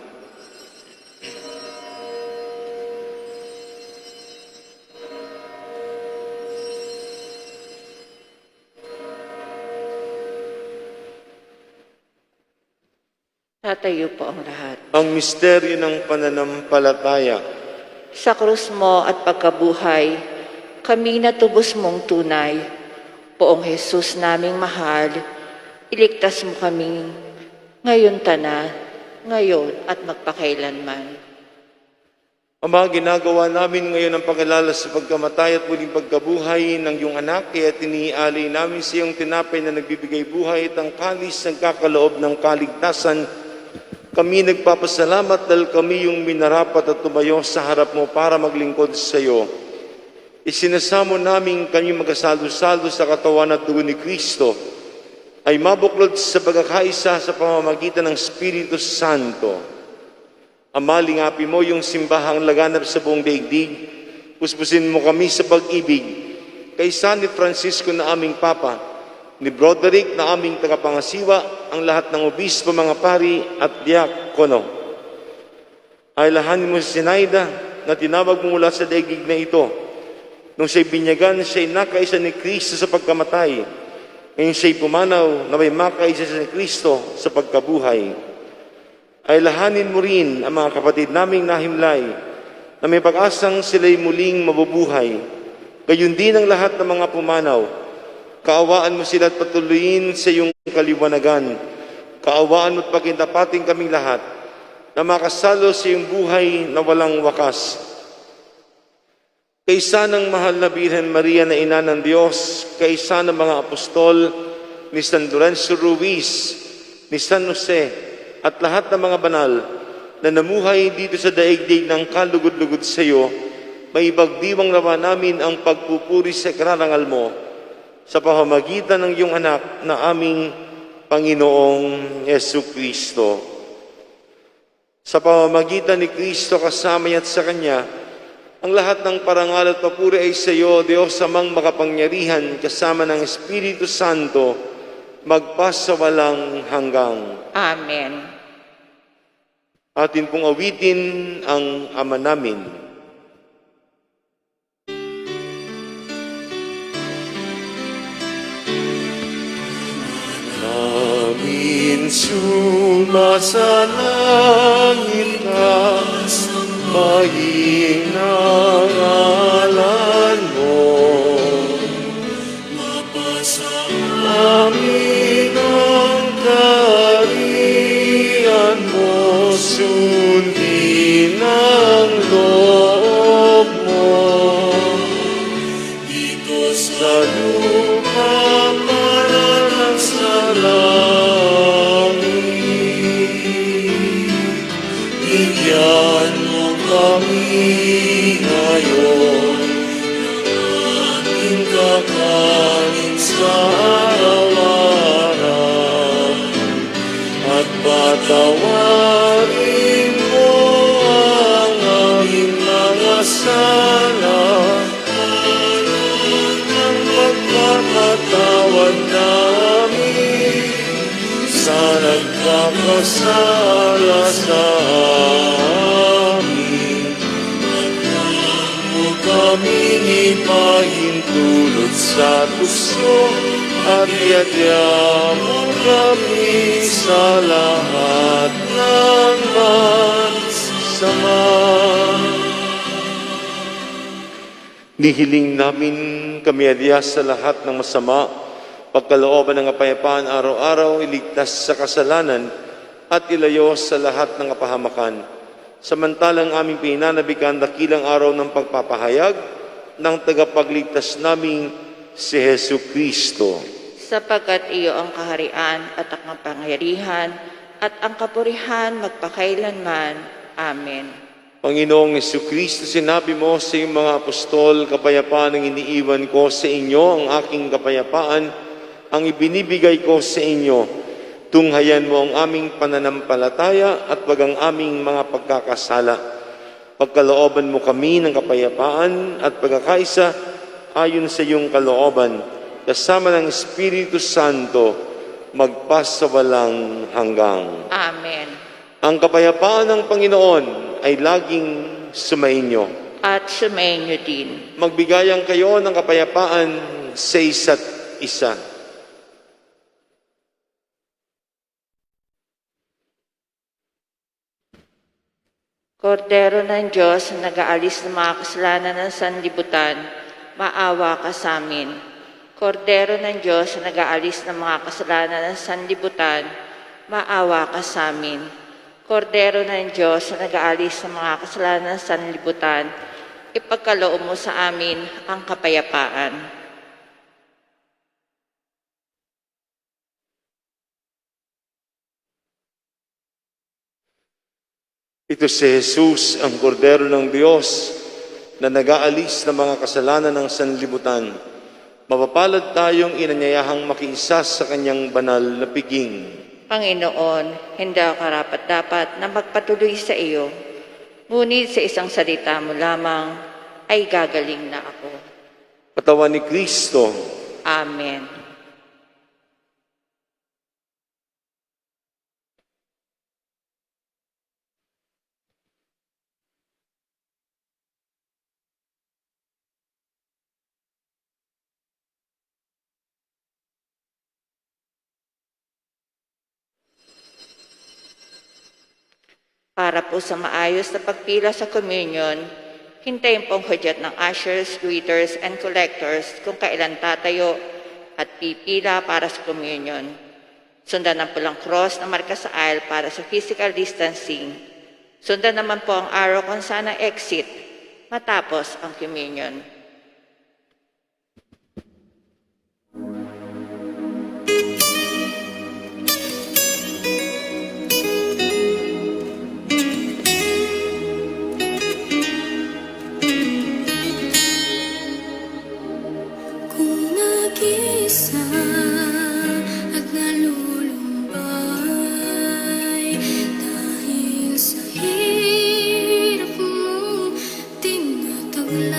Tatayo po ang lahat. Ang misteryo ng pananampalataya. Sa krus mo at pagkabuhay, kami natubos mong tunay. Poong Jesus naming mahal, iligtas mo kami ngayon tanan, ngayon at magpakailanman. Ama, ginagawa namin ngayon ang pag-alala sa pagkamatay at muling pagkabuhay ng iyong anak, kaya tinialay namin sa iyong tinapay na nagbibigay buhay at ang kalis ng kakaloob ng kaligtasan. Kami nagpapasalamat dahil kami yung minarapat at tumayo sa harap mo para maglingkod sa iyo. Isinasamo namin kami magkasalo-salo sa katawan at dugo ni Kristo ay mabuklod sa pagkakaisa sa pamamagitan ng Espiritu Santo. Ama, lingapi mo yung simbahang laganap sa buong daigdig. Puspusin mo kami sa pag-ibig. Kay San Francisco na aming Papa, ni Broderick na aming tagapangasiwa, ang lahat ng obispo, mga pari at diakono. Ailahanin mo si Sinaida na tinawag mo mula sa daigdig na ito. Nung siya'y binyagan, siya'y nakaisa ni Kristo sa pagkamatay. Ngayon siya'y pumanaw na may makaisa ni Kristo sa pagkabuhay. Ailahanin mo rin ang mga kapatid naming nahimlay na may pag-asang sila'y muling mabubuhay. Gayon din ang lahat ng mga pumanaw. Kaawaan mo sila at patuloyin sa iyong kaliwanagan. Kaawaan mo at pagintapating kaming lahat na makasalo sa iyong buhay na walang wakas. Kaysa ng mahal na Birhen Maria na ina ng Diyos, kaysa ng mga apostol, ni San Lorenzo Ruiz, ni San Jose, at lahat ng mga banal na namuhay dito sa daigdig ng kalugod-lugod sa iyo, may ibagdiwang nawa namin ang pagpupuri sa karangal mo sa pamamagitan ng iyong anak na aming Panginoong Yesu Kristo. Sa pamamagitan ni Kristo kasama niya at sa Kanya, ang lahat ng parangal at papuri ay sa iyo, Diyos amang makapangyarihan, kasama ng Espiritu Santo, magpasawalang hanggang. Amen. Atin pong awitin ang Ama namin. Namin sumasalangit ka, sambahin ang ngalan mo. Amin ang kaharian mo, sundin ang loob mo. Dito sa lupa para ng sa langit. Bigyan mo kami ngayon ng aming kakanin sa araw-araw, at patawarin mo ang aming mga sala, ng pagpapatawad namin sa nagkakasala sa amin. Huwag mo kaming ipahintulot sa tukso, at iadya mo kami sa lahat ng mansama. Nihiling namin kami adya sa lahat ng masama, pagkalooban ng kapayapaan araw-araw, iligtas sa kasalanan, at ilayo sa lahat ng kapahamakan. Samantalang aming pinanabikan dakilang araw ng pagpapahayag ng tagapagligtas naming si Hesu Kristo. Sapagkat iyo ang kaharian at ang kapangyarihan at ang kapurihan magpakailanman. Amen. Panginoong Hesu Kristo, sinabi mo sa iyong mga apostol, kapayapaan ang iniiwan ko sa inyo, ang aking kapayapaan ang ibinibigay ko sa inyo. Tunghayan mo ang aming pananampalataya at wag ang aming mga pagkakasala. Pagkalooban mo kami ng kapayapaan at pagkakaisa ayon sa iyong kalooban, kasama ng Espiritu Santo, magpasawalang hanggang. Amen. Ang kapayapaan ng Panginoon ay laging sumainyo. At sumainyo din. Magbigayan kayo ng kapayapaan sa isa't isa. Kordero ng Diyos na nag-aalis ng mga kasalanan ng sanlibutan, maawa ka sa amin. Kordero ng Diyos na nag-aalis ng mga kasalanan ng sanlibutan, maawa ka sa amin. Kordero ng Diyos na nag-aalis ng mga kasalanan ng sanlibutan, ipagkaloob mo sa amin ang kapayapaan. Ito si Jesus, ang Kordero ng Diyos, na nag-aalis ng mga kasalanan ng sanlibutan. Mapapalad tayong inanyayahang makiisa sa kanyang banal na piging. Panginoon, hindi ako karapat-dapat na magpatuloy sa iyo. Ngunit sa isang salita mo lamang ay gagaling na ako. Katawan ni Kristo. Amen. Para po sa maayos na pagpila sa communion, hintayin pong hudyat ng ushers, greeters, and collectors kung kailan tatayo at pipila para sa communion. Sundan ng pulang cross na marka sa aisle para sa physical distancing. Sundan naman po ang arrow kung saan ang exit matapos ang communion. Kung nag-isa at nalulumbay dahil sa hirap mong tinataglay,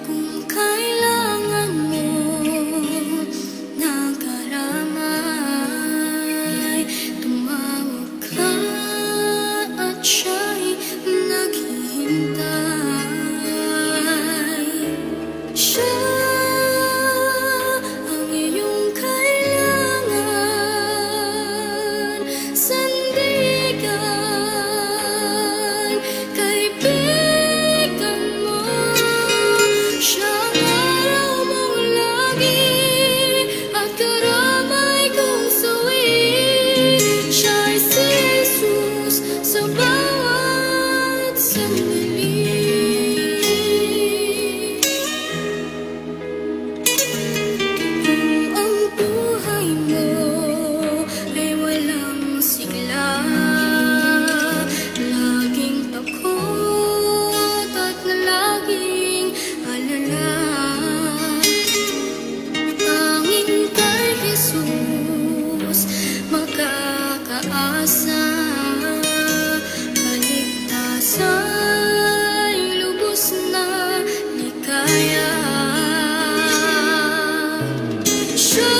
kung kailangan mo ng karamay, tumawag ka at siya'y naghihintay. Siya ang iyong kailangan, sandigan, kaibigan mo. Siya ang araw mong lagi at karamay kong suwi. Siya ay si Jesus sa bawat sandali. Kung ang buhay mo ay walang sigla, laging takot at laging alala, tanging kay Jesus makakaasa. Kaligtasa'y lubos na likaya. Siya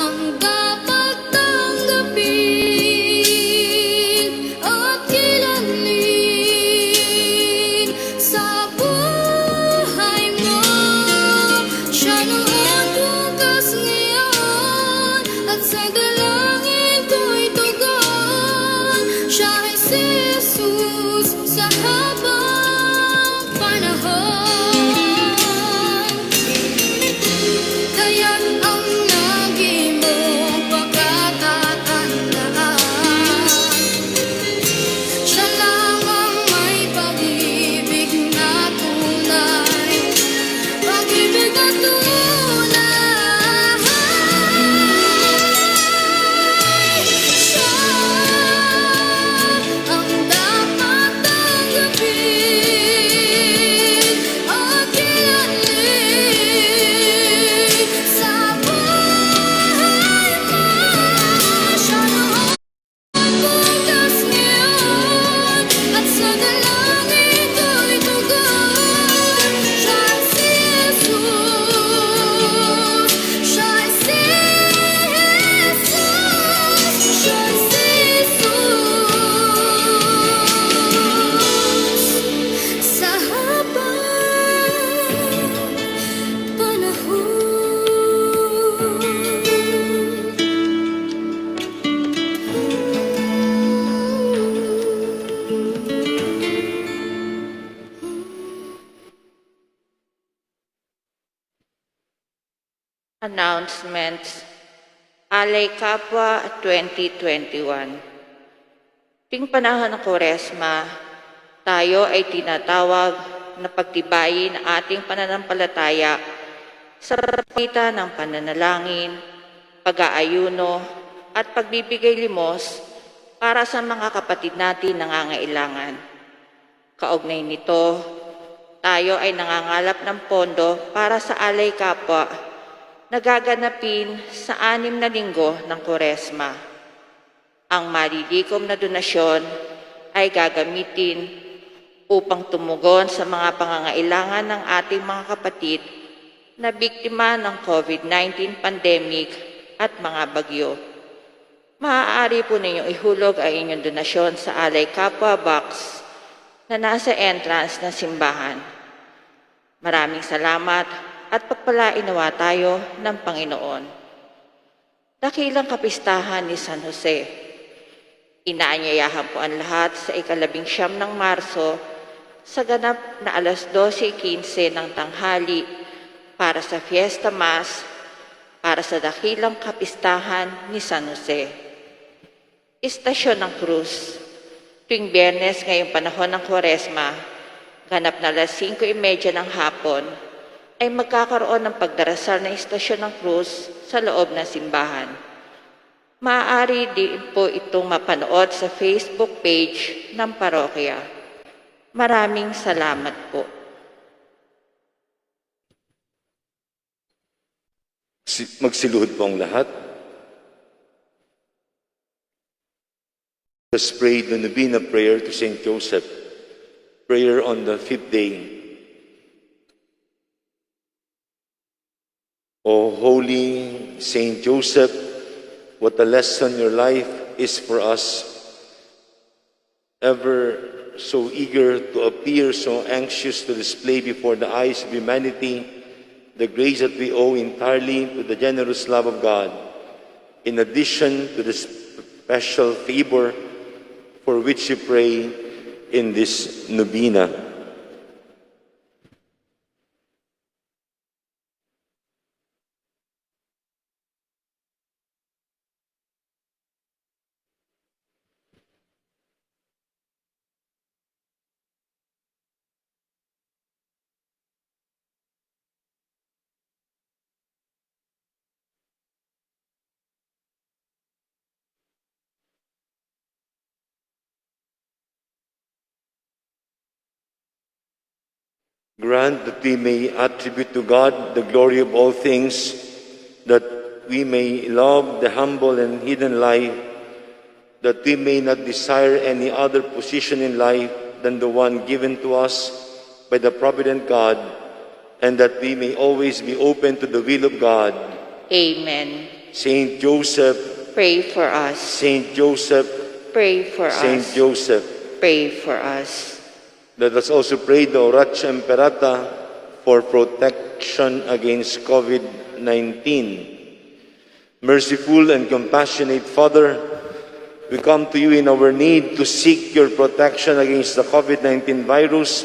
ang dapat tanggapin at kilalin sa buhay mo. Siya noon, bukas, ngayon, at sa dalangin ko'y tugon. Siya ay si Jesus sa habang panahon. Kaya't ang lagi mong pagkatatandaan, siya lang ang may pag-ibig na tunay, pag-ibig na tunay. Siya ang dapat tanggapin at kilalin sa buhay mo. Siya noon, bukas, ngayon, at sa dalangin ko'y tugon. Siya ay si Jesus. Siya ay si Jesus. Siya ay si Jesus sa habang panahon. Announcements. Alay Kapwa 2021. Ting panahon ng Kwaresma, tayo ay tinatawag na pagtibayin ang ating pananampalataya sa pamagitan ng pananalangin, pag-aayuno, at pagbibigay limos para sa mga kapatid natin nangangailangan. Kaugnay nito, tayo ay nangangalap ng pondo para sa Alay Kapwa na gaganapin sa 6 na linggo ng Kwaresma. Ang malilikom na donasyon ay gagamitin upang tumugon sa mga pangangailangan ng ating mga kapatid na biktima ng COVID-19 pandemic at mga bagyo. Maaari po ninyong ihulog ang inyong donasyon sa Alay Kapwa Box na nasa entrance ng simbahan. Maraming salamat at pagpalain nawa tayo ng Panginoon. Dakilang kapistahan ni San Jose. Inaanyayahan po ang lahat sa 19 ng Marso sa ganap na alas 12:15 ng tanghali para sa Fiesta Mass, para sa dakilang kapistahan ni San Jose. Istasyon ng Cruz. Tuwing Biyernes ngayong panahon ng Kwaresma, ganap na alas 5:30 ng hapon, ay magkakaroon ng pagdarasal ng Istasyon ng Cruz sa loob ng simbahan. Maaari din po itong mapanood sa Facebook page ng parokya. Maraming salamat po. Magsiluhod po ang lahat. Let's pray the Novena prayer to Saint Joseph. Prayer on the 5th day. O holy Saint Joseph, what a lesson your life is for us. Ever so eager to appear, so anxious to display before the eyes of humanity the grace that we owe entirely to the generous love of God, in addition to the special favor for which we pray in this novena. Grant that we may attribute to God the glory of all things, that we may love the humble and hidden life, that we may not desire any other position in life than the one given to us by the provident God, and that we may always be open to the will of God. Amen. Saint Joseph, Pray for us. Saint Joseph, Pray for Saint us. Joseph. Pray for us. Let us also pray the Oratio Imperata for protection against COVID-19. Merciful and compassionate Father, we come to you in our need to seek your protection against the COVID-19 virus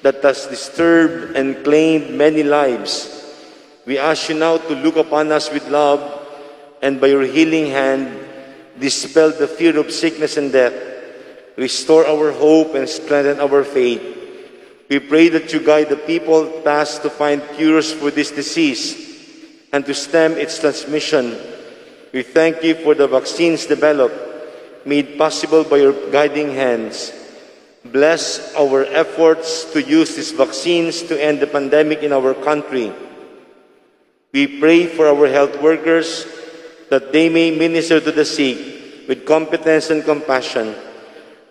that has disturbed and claimed many lives. We ask you now to look upon us with love, and by your healing hand, dispel the fear of sickness and death. Restore our hope and strengthen our faith. We pray that you guide the people tasked to find cures for this disease and to stem its transmission. We thank you for the vaccines developed, made possible by your guiding hands. Bless our efforts to use these vaccines to end the pandemic in our country. We pray for our health workers that they may minister to the sick with competence and compassion.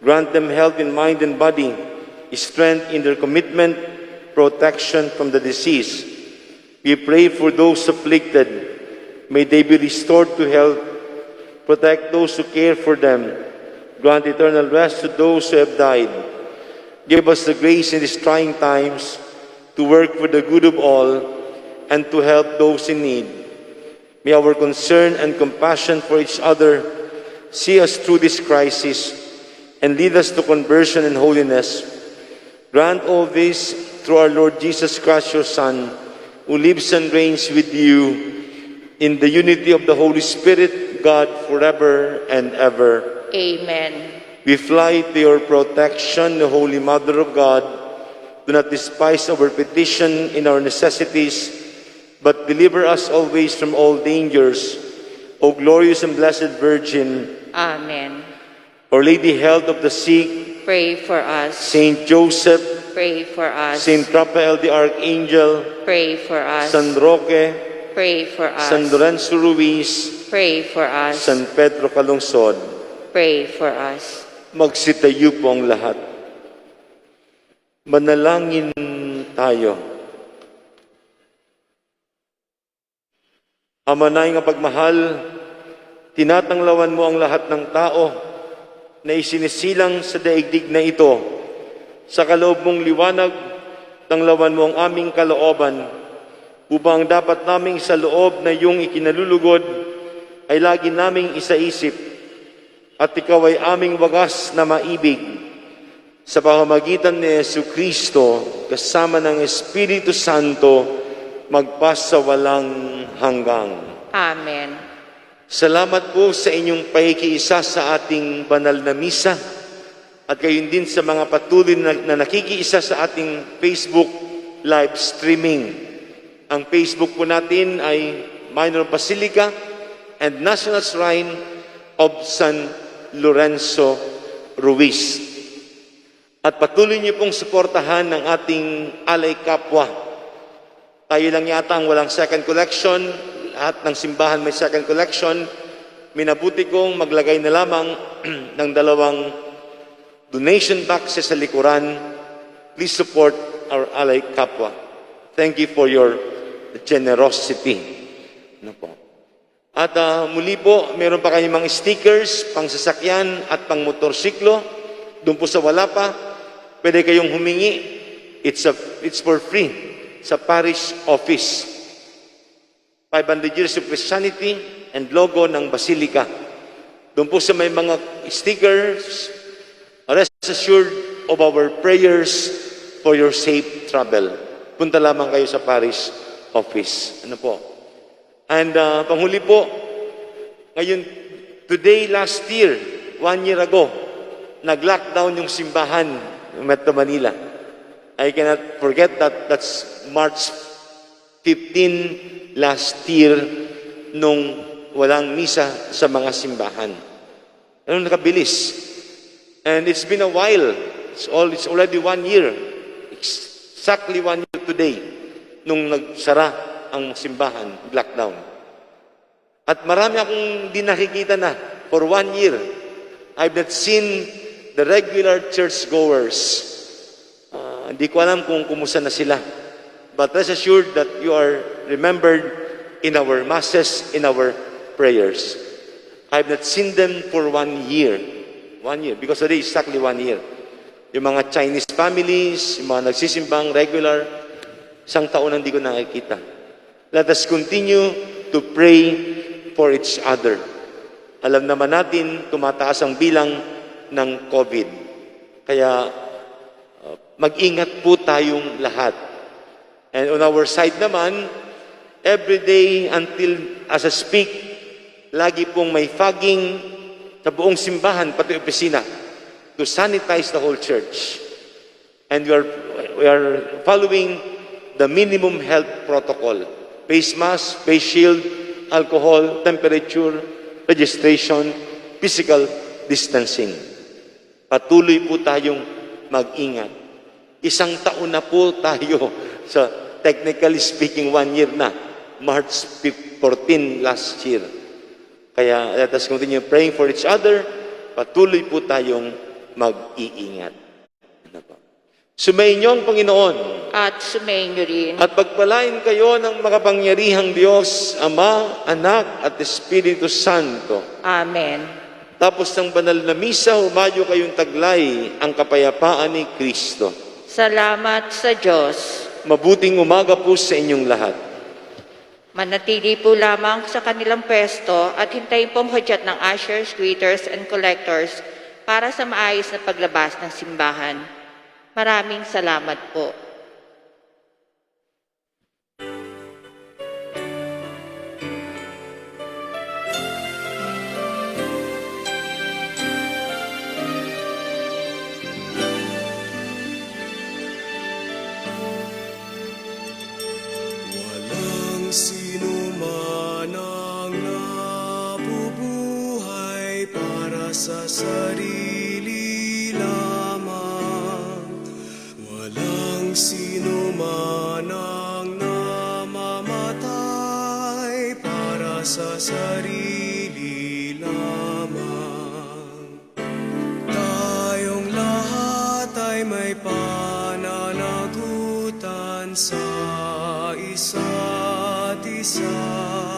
Grant them health in mind and body, strength in their commitment, protection from the disease. We pray for those afflicted. May they be restored to health. Protect those who care for them. Grant eternal rest to those who have died. Give us the grace in these trying times to work for the good of all and to help those in need. May our concern and compassion for each other see us through this crisis and lead us to conversion and holiness. Grant all this through our Lord Jesus Christ, your Son, who lives and reigns with you in the unity of the Holy Spirit, God, forever and ever. Amen. We fly to your protection, the Holy Mother of God. Do not despise our petition in our necessities, but deliver us always from all dangers. O glorious and blessed Virgin, Amen. Our Lady, health of the sick, Pray for us. Saint Joseph, Pray for us. Saint Raphael the Archangel, Pray for us. San Roque, Pray for us. San Lorenzo Ruiz, Pray for us. San Pedro Calungsod. Pray for us. Magsitayo po ang lahat. Manalangin tayo. Ama na nga pagmahal, tinatanglawan mo ang lahat ng tao na isinisilang sa daigdig na ito. Sa kaloob mong liwanag, tanglawan mo ang aming kalooban upang dapat naming sa loob na iyong ikinalulugod ay lagi naming isaisip at ikaw ay aming wagas na maibig. Sa pamamagitan ni Jesucristo kasama ng Espiritu Santo magpasawalang hanggang. Amen. Salamat po sa inyong pakikiisa sa ating banal na misa at gayon din sa mga patuloy na nakikiisa sa ating Facebook live streaming. Ang Facebook po natin ay Minor Basilica and National Shrine of San Lorenzo Ruiz. At patuloy niyo pong suportahan ng ating alay kapwa. Tayo lang yata ang walang second collection. Lahat ng simbahan may second collection. Minabuti kong maglagay na lamang ng 2 donation boxes sa likuran. Please support our alay kapwa. Thank you for your generosity. Ano po? At muli po, meron pa kayong mga stickers, pang sasakyan at pang motorsiklo. Doon po sa wala pa, pwede kayong humingi. It's for free sa parish office. 500 years of Christianity and logo ng Basilica. Doon po sa may mga stickers, rest assured of our prayers for your safe travel. Punta lamang kayo sa parish office. Ano po? And panghuli po, ngayon, today, last year, 1 year ago, nag-lockdown yung simbahan ng Metro Manila. I cannot forget that. That's March 15 last year nung walang misa sa mga simbahan. Ano nakabilis? And it's been a while. It's already 1 year. Exactly 1 year today nung nagsara ang simbahan, lockdown. At marami akong di nakikita na for 1 year. I've not seen the regular churchgoers. Hindi ko alam kung kumusta na sila. But rest assured that you are remembered in our masses, in our prayers. I've not seen them for 1 year. 1 year, because today is exactly 1 year. Yung mga Chinese families, yung mga nagsisimbang regular, 1 taon hindi ko nakikita. Let us continue to pray for each other. Alam naman natin, tumataas ang bilang ng COVID. Kaya mag-ingat po tayong lahat. And on our side naman, every day until as I speak, lagi pong may fogging sa buong simbahan, pati opisina, to sanitize the whole church. And we are following the minimum health protocol. Face mask, face shield, alcohol, temperature, registration, physical distancing. Patuloy po tayong mag-ingat. 1 taon na po tayo sa technically speaking 1 year na. March 14 last year. Kaya let us continue praying for each other. Patuloy po tayong mag-iingat. Sumayin niyo ang Panginoon. At sumayin niyo rin. At pagpalain kayo ng makapangyarihang Diyos, Ama, Anak, at Espiritu Santo. Amen. Tapos ng banal na misa, humayo kayong taglay ang kapayapaan ni Kristo. Salamat sa Diyos. Mabuting umaga po sa inyong lahat. Manatili po lamang sa kanilang pwesto at hintayin pong hudyat ng ushers, greeters, and collectors para sa maayos na paglabas ng simbahan. Maraming salamat po. Sino man ang nabubuhay para sa sarili lamang. Walang sino man ang namamatay para sa sarili lamang. Tayong lahat ay may pananagutan sa isa't isa.